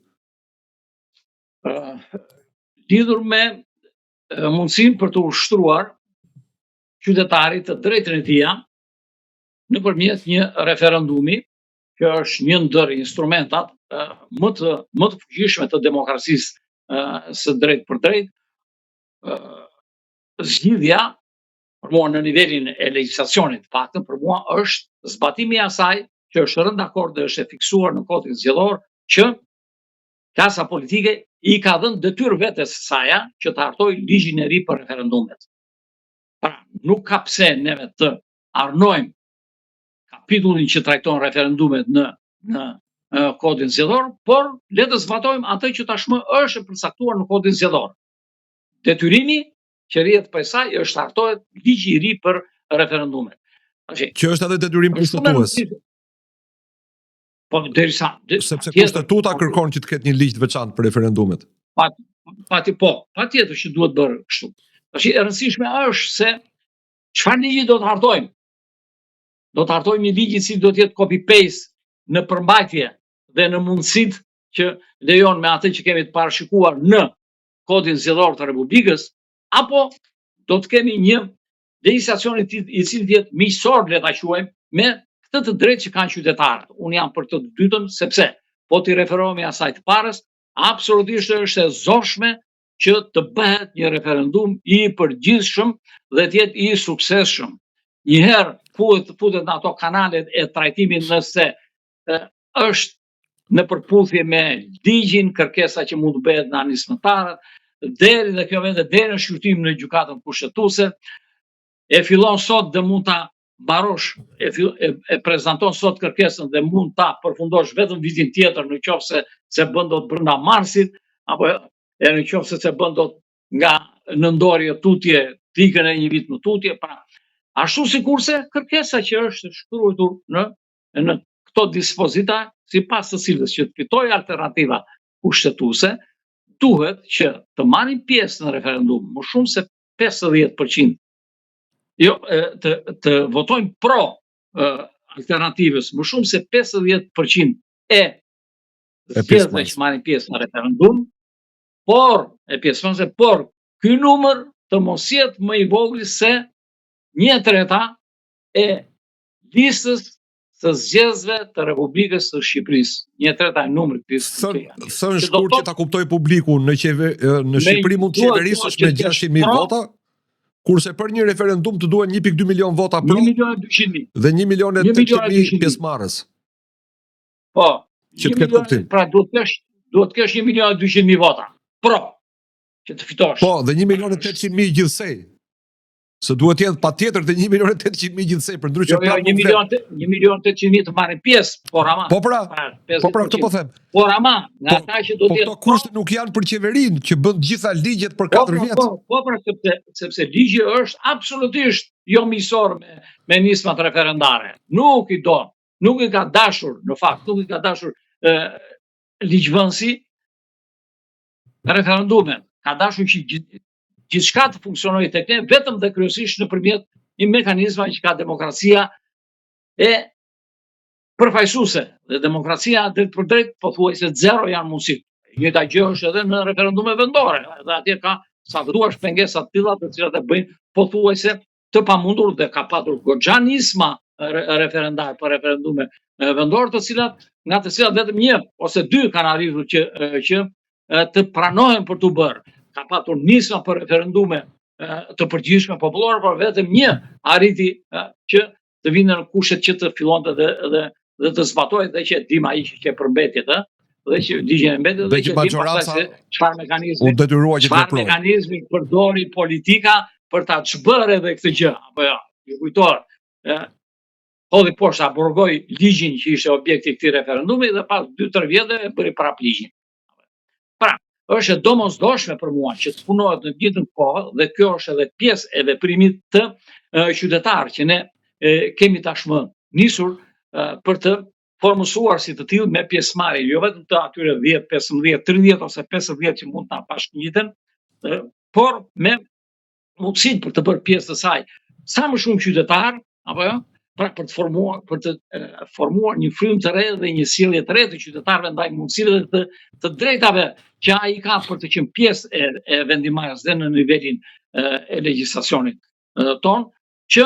S2: Lidhur me mundësinë për të ushtruar qytetarit të drejtën e tij nëpërmjet një referendumi, që është një ndër instrumentat më të fuqishme të demokracisë së drejtë për drejtë. Zgjidhja për mua në nivelin e legjislacionit, paktën për mua është zbatimi i asaj që është rënë dakord dhe është e fiksuar në kodin zgjedhor që klasa politike i ka dhënë detyrë vetes saj që të hartojë ligjin e ri për referendumet. Pra, nuk ka pse neve të arnojmë kapitullin që trajton referendumet në kodin zgjedhor, por le të zbatojmë atë që tashmë është e përcaktuar në kodin zgjedhor. Detyrimi që rrihet për saj është hartohet ligji i ri për referendumet.
S1: Që është edhe detyrim kushtetues.
S2: Po derisa
S1: sepse kushtetuta kërkon që të ketë një ligj të veçantë për referendumet.
S2: Patjetër që duhet bërë kështu. Tash e rëndësishme është se çfarë ligji do të hartojmë. Do të hartojmë një ligj i cili do të jetë copy paste në përmbajtje dhe në mundësitë që lejon me atë që kemi të parashikuar në kodin zgjedhor të Republikës, apo do të kemi një legjislacion i cili të jetë miqësor, le ta quajmë, me këtë të drejtë që kanë qytetarët. Unë jam për të dytën, sepse po t'i referohemi asaj të parës, absolutisht është e zorshme që të bëhet një referendum i përgjithshëm dhe të jetë i suksesshëm. Njëherë futet në ato kanalet e trajtimit nëse është në përputhje me ligjin, kërkesa që mund të bëhet nga nismëtarët, deri në kjo vend deri në shqyrtim në gjykatën kushtetuese, e fillon sot dhe mund ta mbarosh e prezanton sot kërkesën dhe mund ta përfundosh vetëm vitin tjetër në qoftë se bën dot brenda marsit, apo e në qoftë se bën dot nga nëndorje tutje, tikën e një vit në tutje, pra ashtu sikurse kërkesa që është shkruar në këto dispozita, sipas të cilës që të fitojë alternativa kushtetuese, duhet që të marrin pjesë në referendum më shumë se 50%. Jo, të votojnë pro alternativës më shumë se 50% e zgjedhësve që marrin pjesë në referendum, por ky numër të mos jetë më i vogël se 1/3 e listës së zgjedhësve të Republikës së Shqipërisë. 1/3 e numrit të listës.
S1: Thënë shkurt që ta kuptoj publiku, në Shqipëri mund të qeverisësh me 600.000 vota, kurse për një referendum të duhen 1.2 milion vota pro
S2: 1.200.000
S1: dhe 1.800.000 pjesëmarrës.
S2: Po,
S1: që të ketë kuptim.
S2: Pra duhet të kesh 1.200.000 vota pro që të fitosh.
S1: Po, dhe 1.800.000 gjithsej. Se duhet jetë patjetër të 1.800.000 gjithsej, për ndryshe
S2: jo, 1.800.000 të marrin pjesë, por ama.
S1: Po pra, këtë po them.
S2: Por ama, nga ata që do të jetë.
S1: Po këto kushte nuk janë për qeverinë që bën gjitha ligjet për 4 vjet.
S2: Po pra, sepse ligji është absolutisht jo miqësor me nismat referendare. Nuk i ka dashur, në fakt, nuk i ka dashur ligjvënësi referendumin. Ka dashur që gjithçka të funksionojë tek ne vetëm dhe kryesisht nëpërmjet një mekanizmi që ka demokracia e përfaqësuese. Dhe demokracia drejt për drejt pothuajse zero janë mundësit. Njëjta gjë është edhe në referendume vendore. Dhe atje ka sa duash pengesa të tilla të cilat e bëjnë pothuajse të pamundur dhe ka patur goxha nisma referendar për referendume vendore, nga të cilat vetëm një ose dy kanë arritur që të pranohen për të bërë. Ka patur nisma për referendume të përgjithshme popullore, por vetëm një arriti që të vinë në kushtet që të fillonte dhe të zbatohet dhe që dim ai që përmbetjet, dhe që ligjin e mbetjet dhe që dim pastaj se çfarë mekanizmi përdori politika për ta çbërë edhe këtë gjë. Apo jo, ju kujtohet. Hodhi poshtë abrogoi ligjin që ishte objekti i këtij referendumi dhe pas 2-3 vjetëve bëri prap ligjin. Pra, është e domosdoshme për mua që të punohet në gjithën kohë dhe kjo është edhe pjesë e veprimit të qytetarë që ne kemi tashmë nisur për të formësuar si të tillë me pjesëmarrje, jo vetëm të atyre 10, 15, 30 ose 50 që mund ta bashkëngjiten, por me mundësinë për të bërë pjesë të saj sa më shumë qytetar, apo jo? Pra për të formuar një frymë të re dhe një sjellje të re të qytetarëve ndaj mundësive të drejtave që ai ka për të qenë pjesë e vendimarrjes dhe në nivelin e legjislacionit ton, që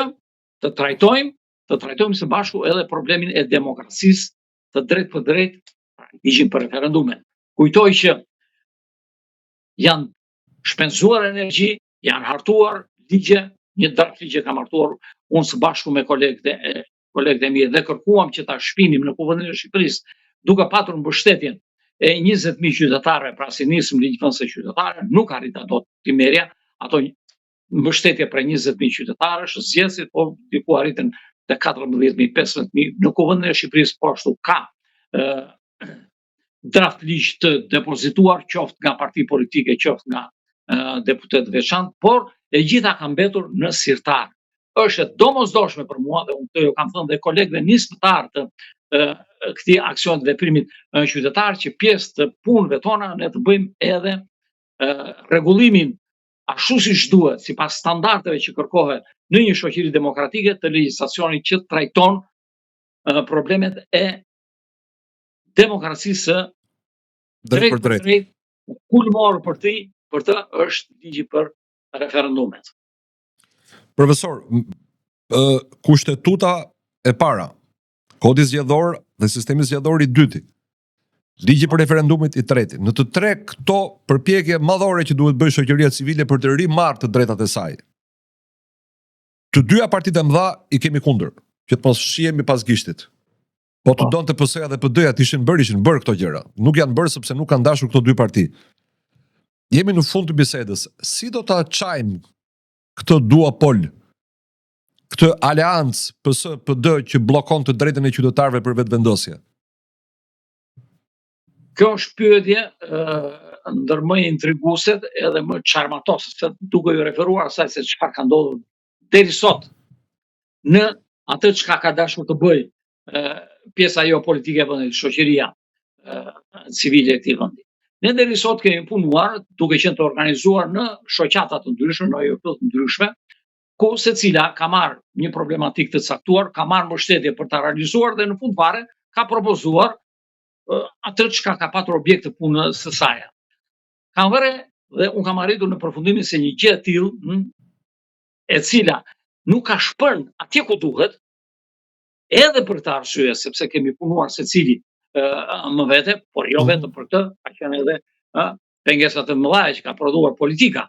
S2: të trajtojmë së bashku edhe problemin e demokracisë të drejtë për drejtë, ligjin për referendume. Kujtoj që janë shpenzuar energji, janë hartuar ligje, një draft ligje kam hartuar unë së bashku me kolegët e mi dhe kërkuam që ta shpinim në Kuvendin e Shqipërisë, duke patur mbështetjen e 20.000 qytetarëve, pra si nisëm ligjvënëse qytetare, nuk arrita dot t'i merja ato mbështetje për 20.000 qytetarësh, zgjedhësit, po diku arritën te 14.000, 15.000 në Kuvendin e Shqipërisë, po ashtu ka draft ligj të depozituar, qoftë nga parti politike, qoftë nga deputet veçantë, por e gjitha ka mbetur në sirtar. Është e domosdoshme për mua dhe unë të jo kam thënë dhe kolegëve nismëtar të këtij aksion të veprimit qytetar që pjesë të punëve tona ne të bëjmë edhe rregullimin ashtu siç duhet, sipas standardeve që kërkohet në një shoqëri demokratike të legjislacionit që trajton problemet e demokracisë drejt për drejt, kulmor për të është ligji për referendumet.
S1: Profesor, kushtetuta e para, kodi zgjedhor dhe sistemi zgjedhor i dyti, ligji për referendumit i treti, në të tre këto përpjekje madhore që duhet bëjë shoqëria civile për të rimarrë të drejtat e saj. Të dyja partitë e mëdha i kemi kundër, që të mos shihemi pas gishtit. Po të donte PS-ja dhe PD-ja të ishin bërë këto gjëra. Nuk janë bërë sepse nuk kanë dashur këto dy parti. Jemi në fund të bisedës. Si do ta çajmë këtë duopol këtë aleancë PS-PD që bllokon të drejtën e qytetarëve për vetëvendosje?
S2: Kjo është pyetje ndër më intriguese edhe më çarmatose, se duke ju referuar asaj se çfarë ka ndodhur deri sot në atë çka ka dashur të bëj pjesa jo politike e vendit, shoqëria civile e këtij vendi. Ne deri sot kemi punuar duke qenë të organizuar në shoqata të ndryshme, në OJP të ndryshme, ku secila ka marrë një problematikë të caktuar, ka marrë mbështetje për ta realizuar dhe në fund fare ka propozuar atë çka ka patur objekt të punës së saj. Kam vëre dhe unë kam arritur në përfundimin se një gjë e tillë e cila nuk ka shpërnd atje ku duhet, edhe për këtë arsye, sepse kemi punuar secili më vete, por jo vetëm për këtë, ka qenë edhe pengesa të mëdha që ka prodhuar politika,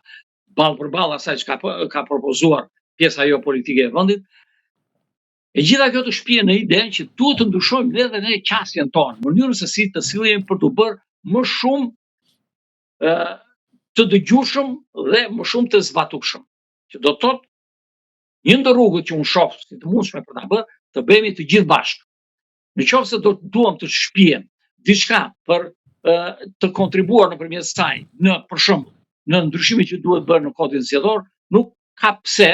S2: ballë për ballë asaj që ka propozuar pjesa jo politike e vendit. E gjitha kjo të shpije në idenë që duhet të ndryshojmë edhe ne qasjen tonë, mënyrën se si të sillemi për të bërë më shumë të dëgjueshëm dhe më shumë të zbatueshëm. Që do të thotë një ndër rrugët që unë shoh si të mundshme për ta bërë, të bëhemi të gjithë bashkë. Në qoftë se duam të shpijem diçka për të kontribuar nëpërmjet saj për shembull në ndryshimin që duhet bërë në kodin zgjedhor, nuk ka pse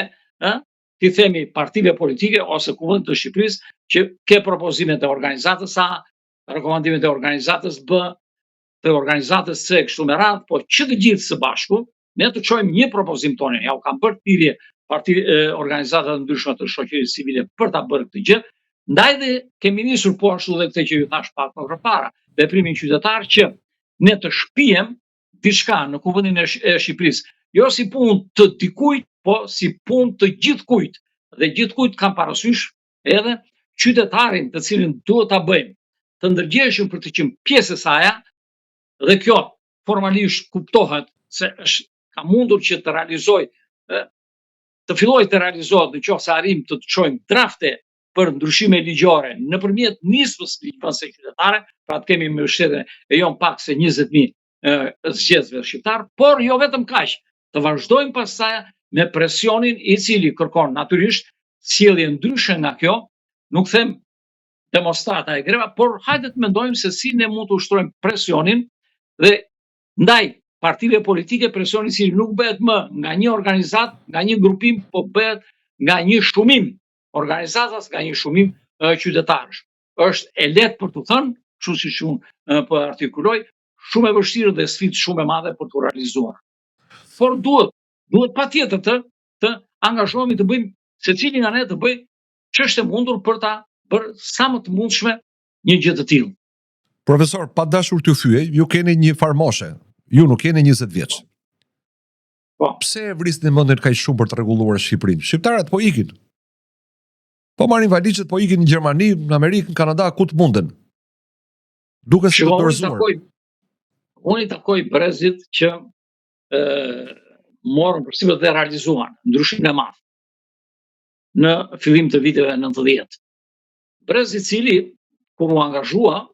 S2: ti themi partive politike ose Kuvendit të Shqipërisë që ke propozimet e organizatës A, rekomandimet e organizatës B, të organizatës C kështu me radhë, po që të gjithë së bashku ne të çojmë një propozim tonë. Ja u kam bërë thirrje organizata të ndryshme të shoqërisë civile për ta bërë këtë gjë. Ndaj dhe kemi nisur po ashtu dhe këtë që ju thash pak më përpara, veprimin qytetar që ne të shpijem diçka në Kuvendin e Shqipërisë, jo si punë të dikujt, po si punë të gjithkujt. Dhe gjithkujt kam parasysh edhe qytetarin të cilin duhet ta bëjmë të ndërgjegjshëm për të qenë pjesë e saj, dhe kjo formalisht kuptohet se ka mundur që të realizoj, të filloj të realizohet nëse arrim të çojmë drafte për ndryshime ligjore nëpërmjet nismës ligjvënëse qytetare, pra të kemi mbështetjen e jo pak se 20.000 zgjedhësve shqiptar, por jo vetëm kaq, të vazhdojmë pastaj me presionin i cili kërkon natyrisht sjellje ndryshe nga kjo, nuk them demonstrata e greva, por hajde të mendojmë se si ne mund të ushtrojmë presionin dhe ndaj partive politike, presioni i cili nuk bëhet më nga një organizat, nga një grupim, po bëhet nga një shumim organizatas, nga një shumim qytetarësh. Është e lehtë për të thënë, kështu siç unë po artikuloj, shumë e vështirë dhe sfidë shumë e madhe për të realizuar. Por duhet patjetër të angazhohemi të bëjmë secili nga ne të bëj ç'është e mundur për ta bërë sa më të mundshme një gjë të tillë.
S1: Profesor, pa dashur t'ju fyej, ju keni një farmoshe. Ju nuk keni 20 vjeç.
S2: Po.
S1: Pse vrisni mendjen kaq shumë për të rregulluar Shqipërinë? Shqiptarët po ikin. Po marrin valizhet, po ikin në Gjermani, në Amerikë, në Kanada, ku të munden. Duket se të dorëzuar.
S2: Unë i takoj brezit që morën përsipër dhe realizuan ndryshimin e madh në fillim të viteve 90. Brezi i cili kur u angazhua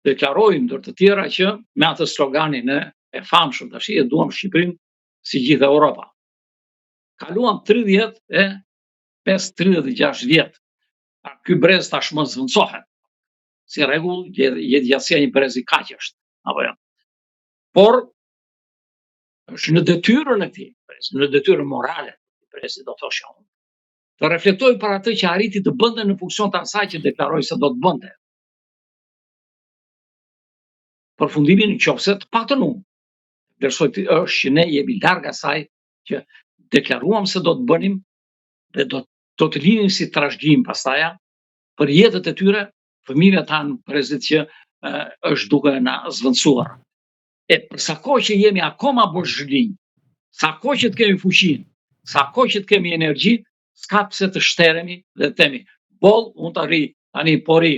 S2: deklaroi ndër të tjera që me atë sloganin e famshëm tash e duam Shqipërinë si gjithë Europa. Kaluan 35-36 vjet. Ky brez tashmë zvendçohet. Si rregull, jetësia e një brezi kaq është, apo jo. Por është në detyrën e këtij brezi, në detyrën morale e brezit, do thosha unë, të reflektoj për atë që arriti të bënte në funksion të asaj që deklaroi se do të bënte. Përfundimin nëse të paktën unë vlerësoj është që ne jemi larg asaj që deklaruam se do të bënim dhe do të linim si trashëgim pastaj për jetët e tyre, fëmijëve tanë brezit që është duke na zvendësuar. E për sa kohë që jemi akoma borzhlinj, sa kohë që të kemi fuqinë, sa kohë që të kemi energji, s'ka pse të shteremi dhe të themi, boll, unë të rri, tani po rri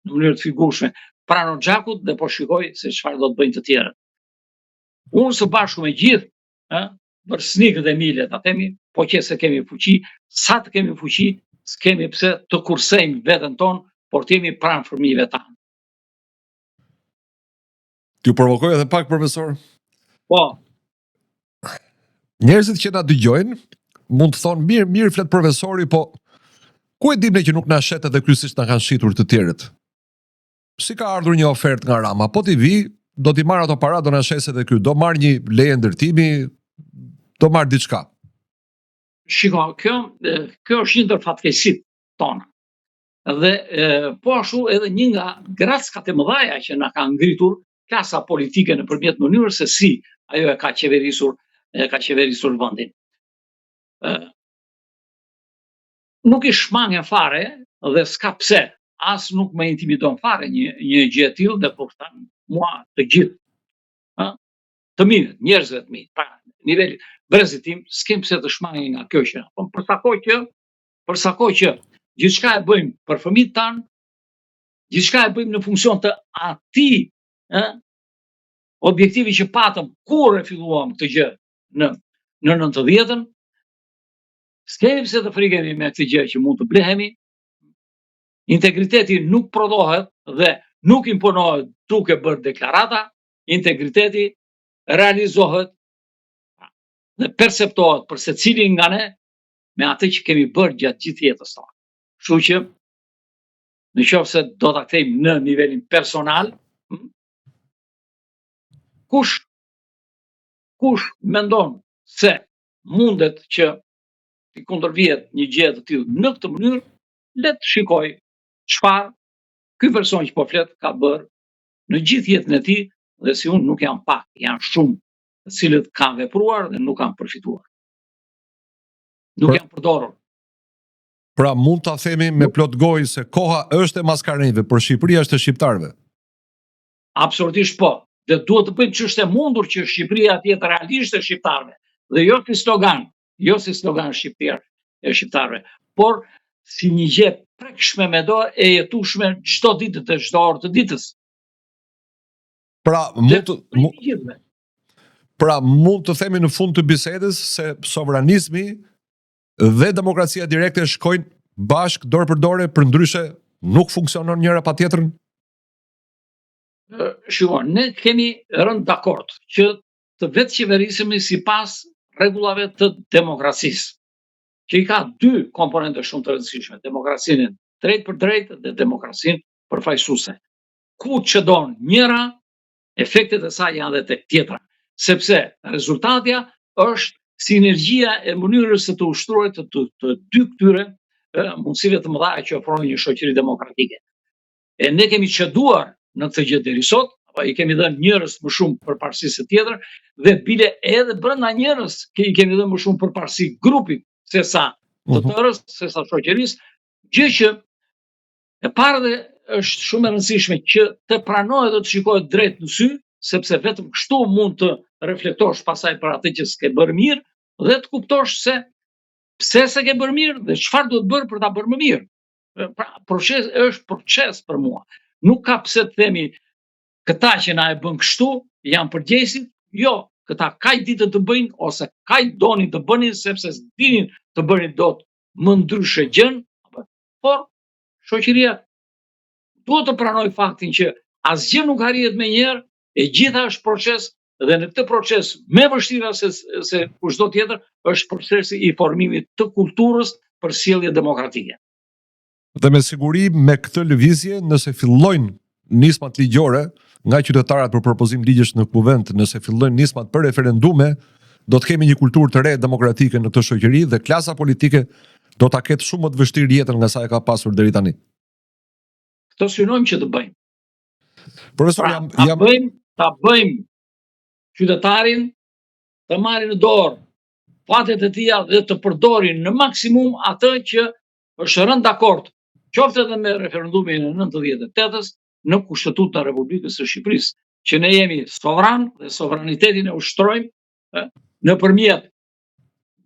S2: në mënyrë të figurshme pranë xhakut dhe po shikoj se çfarë do të bëjnë të tjerët. Unë së bashku me gjithë vërsnikët e mile, ta themi, po që se kemi fuqi, sa të kemi fuqi, s'kemi pse të kursejmë veten tonë, por të jemi pranë fëmijëve tanë.
S1: T'ju provokoj edhe pak, profesor?
S2: Po.
S1: Njerëzit që na dëgjojnë mund të thonë mirë flet profesori, po Ku e dim ne që nuk na shet edhe kryesisht na kanë shitur të tjerët? Si ka ardhur një ofertë nga Rama, po ti vi, do t'i marr ato para, do na shes edhe ky, do marr një leje ndërtimi, do marr diçka.
S2: Shiko, kjo është një ndër fatkeqësitë tona. Dhe po ashtu edhe një nga grackat e mëdha që na ka ngritur klasa politike nëpërmjet mënyrës se si ajo e ka qeverisur vendin. Nuk i shmangen fare dhe s'ka pse, as nuk më intimidon fare një gjë e tillë dhe po thënë mua të gjithë. Të mirë, njerëzve të mirë, pra niveli brezit tim, s'kem pse të shmangen nga kjo që. Po për sa kohë që gjithçka e bëjmë për fëmijët tanë, gjithçka e bëjmë në funksion të atij objektivi që patëm kur e filluam këtë gjë në 90-ën, s'kemi pse të frikemi me këtë gjë që mund të blehemi. Integriteti nuk prodhohet dhe nuk imponohet duke bërë deklarata, integriteti realizohet dhe perceptohet për secilin nga ne me atë që kemi bërë gjatë gjithë jetës tonë. Kështu që nëse do ta kthejmë në nivelin personal, kush mendon se mundet që të kundërvihet një gjë të tillë në këtë mënyrë, le të shikoj çfarë ky person që po flet ka bërë në gjithë jetën e tij, dhe si unë nuk jam pak, janë shumë të cilët kanë vepruar dhe nuk kanë përfituar. Nuk janë përdorur.
S1: Pra mund ta themi me plot gojë se koha është e maskarënjve, por Shqipëria është e shqiptarëve.
S2: Absolutisht po. Dhe duhet të bëjmë ç'është e mundur që Shqipëria të jetë realisht e shqiptarëve, dhe jo si slogan shqiptarëve, por si një gjë prekshme me dorë e jetueshme çdo ditë të çdo orë të ditës.
S1: Pra mund të themi në fund të bisedës se sovranizmi dhe demokracia direkte shkojnë bashkë dorë për dorë, përndryshe nuk funksionon njëra pa tjetrën?
S2: Shiko, ne kemi rënë dakord që të vetë qeverisemi sipas rregullave të demokracisë, që i ka dy komponente shumë të rëndësishme, demokracinë drejt për drejt dhe demokracinë përfaqësuese. Ku çdon njëra, efektet e saj janë edhe tek tjetra, sepse rezultatja është sinergjia e mënyrës së të ushtruar të dy këtyre mundësive të mëdha që ofron një shoqëri demokratike. E ne kemi çeduar në këtë gjë deri sot, apo i kemi dhënë njërës më shumë përparësi se tjetër, dhe bile edhe brenda njërës i kemi dhënë më shumë përparësi grupit sesa të tërës, sesa shoqërisë, gjë që e parë dhe është shumë e rëndësishme që të pranohet dhe të shikohet drejt në sy, sepse vetëm kështu mund të reflektosh pasaj për atë që s'ke bërë mirë dhe të kuptosh se pse s'e ke bërë mirë dhe çfarë duhet bërë për ta bërë më mirë. Pra, është proces për mua. Nuk ka pse të themi këta që na e bën kështu janë përgjegjësit, jo, këta kaj ditën të bëjnë ose kaj donin të bënin sepse s'dinin të bënin dot më ndryshe gjën, por shoqëria duhet të pranoj faktin që asgjë nuk arrihet me njëherë, e gjitha është proces dhe në këtë proces më vështirë se kushdo tjetër është procesi i formimit të kulturës për sjellje demokratike.
S1: Dhe me siguri me këtë lëvizje, nëse fillojnë nismat ligjore nga qytetarët për propozim ligjesh në kuvend, nëse fillojnë nismat për referendume, do të kemi një kulturë të re demokratike në këtë shoqëri dhe klasa politike do ta ketë shumë më të vështirë jetën nga sa e ka pasur deri tani.
S2: Këtë synojmë që të bëjmë.
S1: Profesor,
S2: ta bëjmë qytetarin të marrin në dorë fatet e tija dhe të përdorin në maksimum atë që është rënë dakord, qoftë edhe me referendumin e 98-s në Kushtetutën e Republikës së Shqipërisë, që ne jemi sovran dhe sovranitetin e ushtrojmë nëpërmjet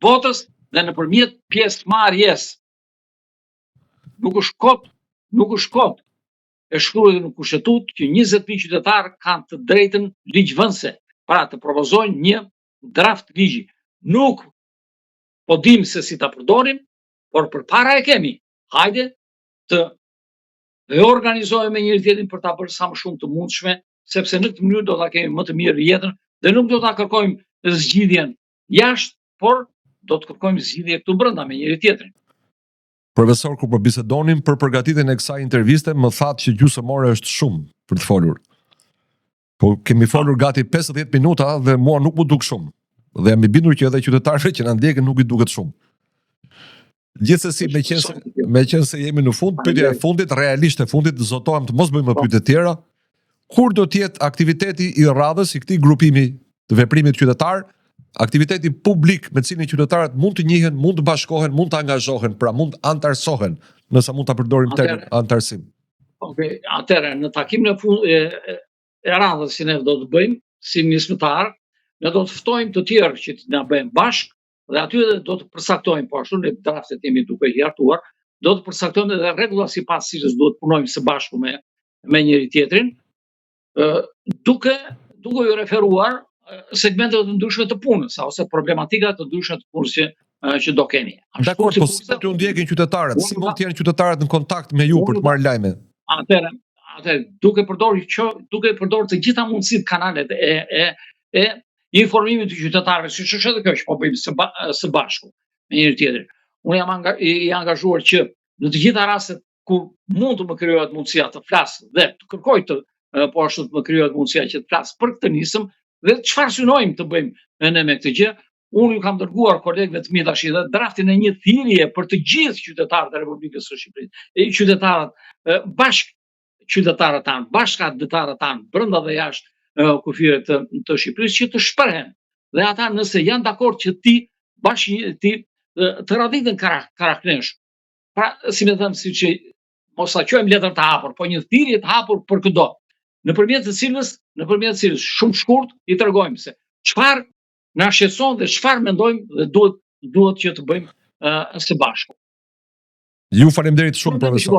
S2: votës dhe nëpërmjet pjesëmarrjes. Nuk është kot e shkruar në Kushtetutë që 20.000 qytetarë kanë të drejtën ligjvënëse, pra të propozojnë një draft ligji. Nuk po dim se si ta përdorim, por përpara e kemi. Hajde të reorganizohemi me njëri tjetrin për ta bërë sa më shumë të mundshme, sepse në këtë mënyrë do ta kemi më të mirë jetën dhe nuk do ta kërkojmë zgjidhjen jashtë, por do të kërkojmë zgjidhje këtu brenda me njëri tjetrin.
S1: Profesor, kur po bisedonim për përgatitjen e kësaj interviste, më thatë që gjysmore është shumë për të folur. Po kemi folur gati 50 minuta dhe mua nuk më duk shumë. Dhe jam i bindur që edhe qytetarëve që na ndjekin nuk i duket shumë. Gjithsesi, meqense se jemi në fund, pyetja e fundit, realisht e fundit, zotohem të mos bëjmë pyetje të tjera. Kur do të jetë aktiviteti i radhës i këtij grupimi të veprimit qytetar, aktiviteti publik me cilin qytetarët mund të njihen, mund të bashkohen, mund të angazhohen, pra mund të antarësohen, nëse mund ta përdorim termin antarësim.
S2: Okej, atëherë në takimin e radhës që ne do të bëjmë si nismëtar, ne do të ftojmë të tjerë që të na bëjmë bashkë dhe aty edhe do të përcaktojmë, po ashtu në draftet jemi duke hartuar, do të përcaktojmë edhe rregulla sipas cilës duhet punojmë së bashku me njëri tjetrin, duke ju referuar segmentet të ndryshme të punës ose problematika të ndryshme të punës që do keni.
S1: Dakor, po si mund t'ju ndjekin qytetarët? Si mund të jenë qytetarët në kontakt me ju për të marrë lajme?
S2: Atëherë, duke përdorur të gjitha mundësitë, kanalet e informimit të qytetarëve, siç është edhe kjo që po bëjmë së bashku me njëri tjetrin. Unë jam i angazhuar që në të gjitha rastet kur mund të më krijohet mundësia të flas dhe të kërkoj po ashtu të më krijohet mundësia që të flas për këtë nisëm dhe çfarë synojmë të bëjmë ne me këtë gjë. Unë ju kam dërguar kolegëve të mi tash dhe draftin e një thirrje për të gjithë qytetarët e Republikës së Shqipërisë, qytetarët tanë, bashkëdhetarët tanë, brenda dhe jashtë kufive të Shqipërisë, që të shprehen. Dhe ata nëse janë dakord që të radhiten karaknesh. Pra, si më them, siç mos ta quajmë letër të hapur, po një thirrje të hapur për çdo. Nëpërmjet të cilës shumë shkurt i tregojmë se çfarë na shqetëson dhe çfarë mendojmë dhe duhet që të bëjmë së bashku.
S1: Ju faleminderit shumë, profesor.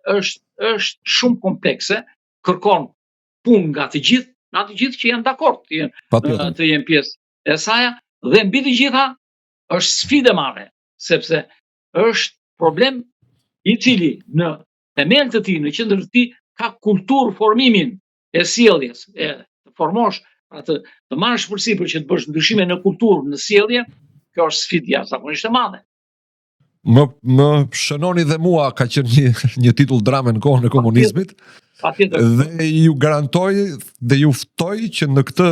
S2: Është shumë komplekse, kërkon punë nga të gjithë që janë dakord të jenë pjesë e saj, dhe mbi të gjitha është sfidë e madhe, sepse është problem i cili në themel të tij, në qendër të tij ka kulturë formimin e sjelljes, të formosh, të marrësh përsipër që të bësh ndryshime në kulturë, në sjellje. Kjo është sfidë jashtëzakonisht e madhe.
S1: Më shënoni dhe mua, ka qenë një titull drame në kohën e komunizmit. Dhe ju garantoj dhe ju ftoj që në këtë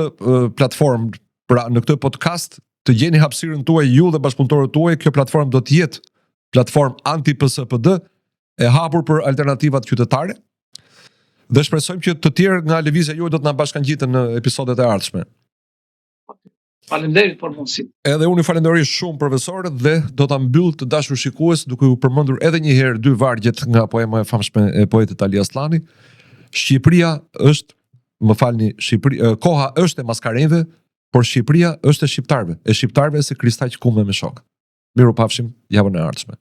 S1: platformë, pra në këtë podcast, të gjeni hapësirën tuaj ju dhe bashkëpunëtorët tuaj. Kjo platformë do të jetë platformë anti-PSPD, e hapur për alternativat qytetare. Dhe shpresojmë që të tjerë nga lëvizja juaj do të na bashkangjiten në episodet e ardhshme.
S2: Faleminderit për mundësinë.
S1: Edhe unë ju falenderoj shumë, profesor, dhe do ta mbyll të dashur shikues duke u përmendur edhe një herë dy vargjet nga poema e famshme e poetit Ali Aslani. Shqipëria është, koha është e maskarëve, por Shqipëria është e shqiptarëve se Kristaq Kume me shok. Miru pafshim javën e ardhshme.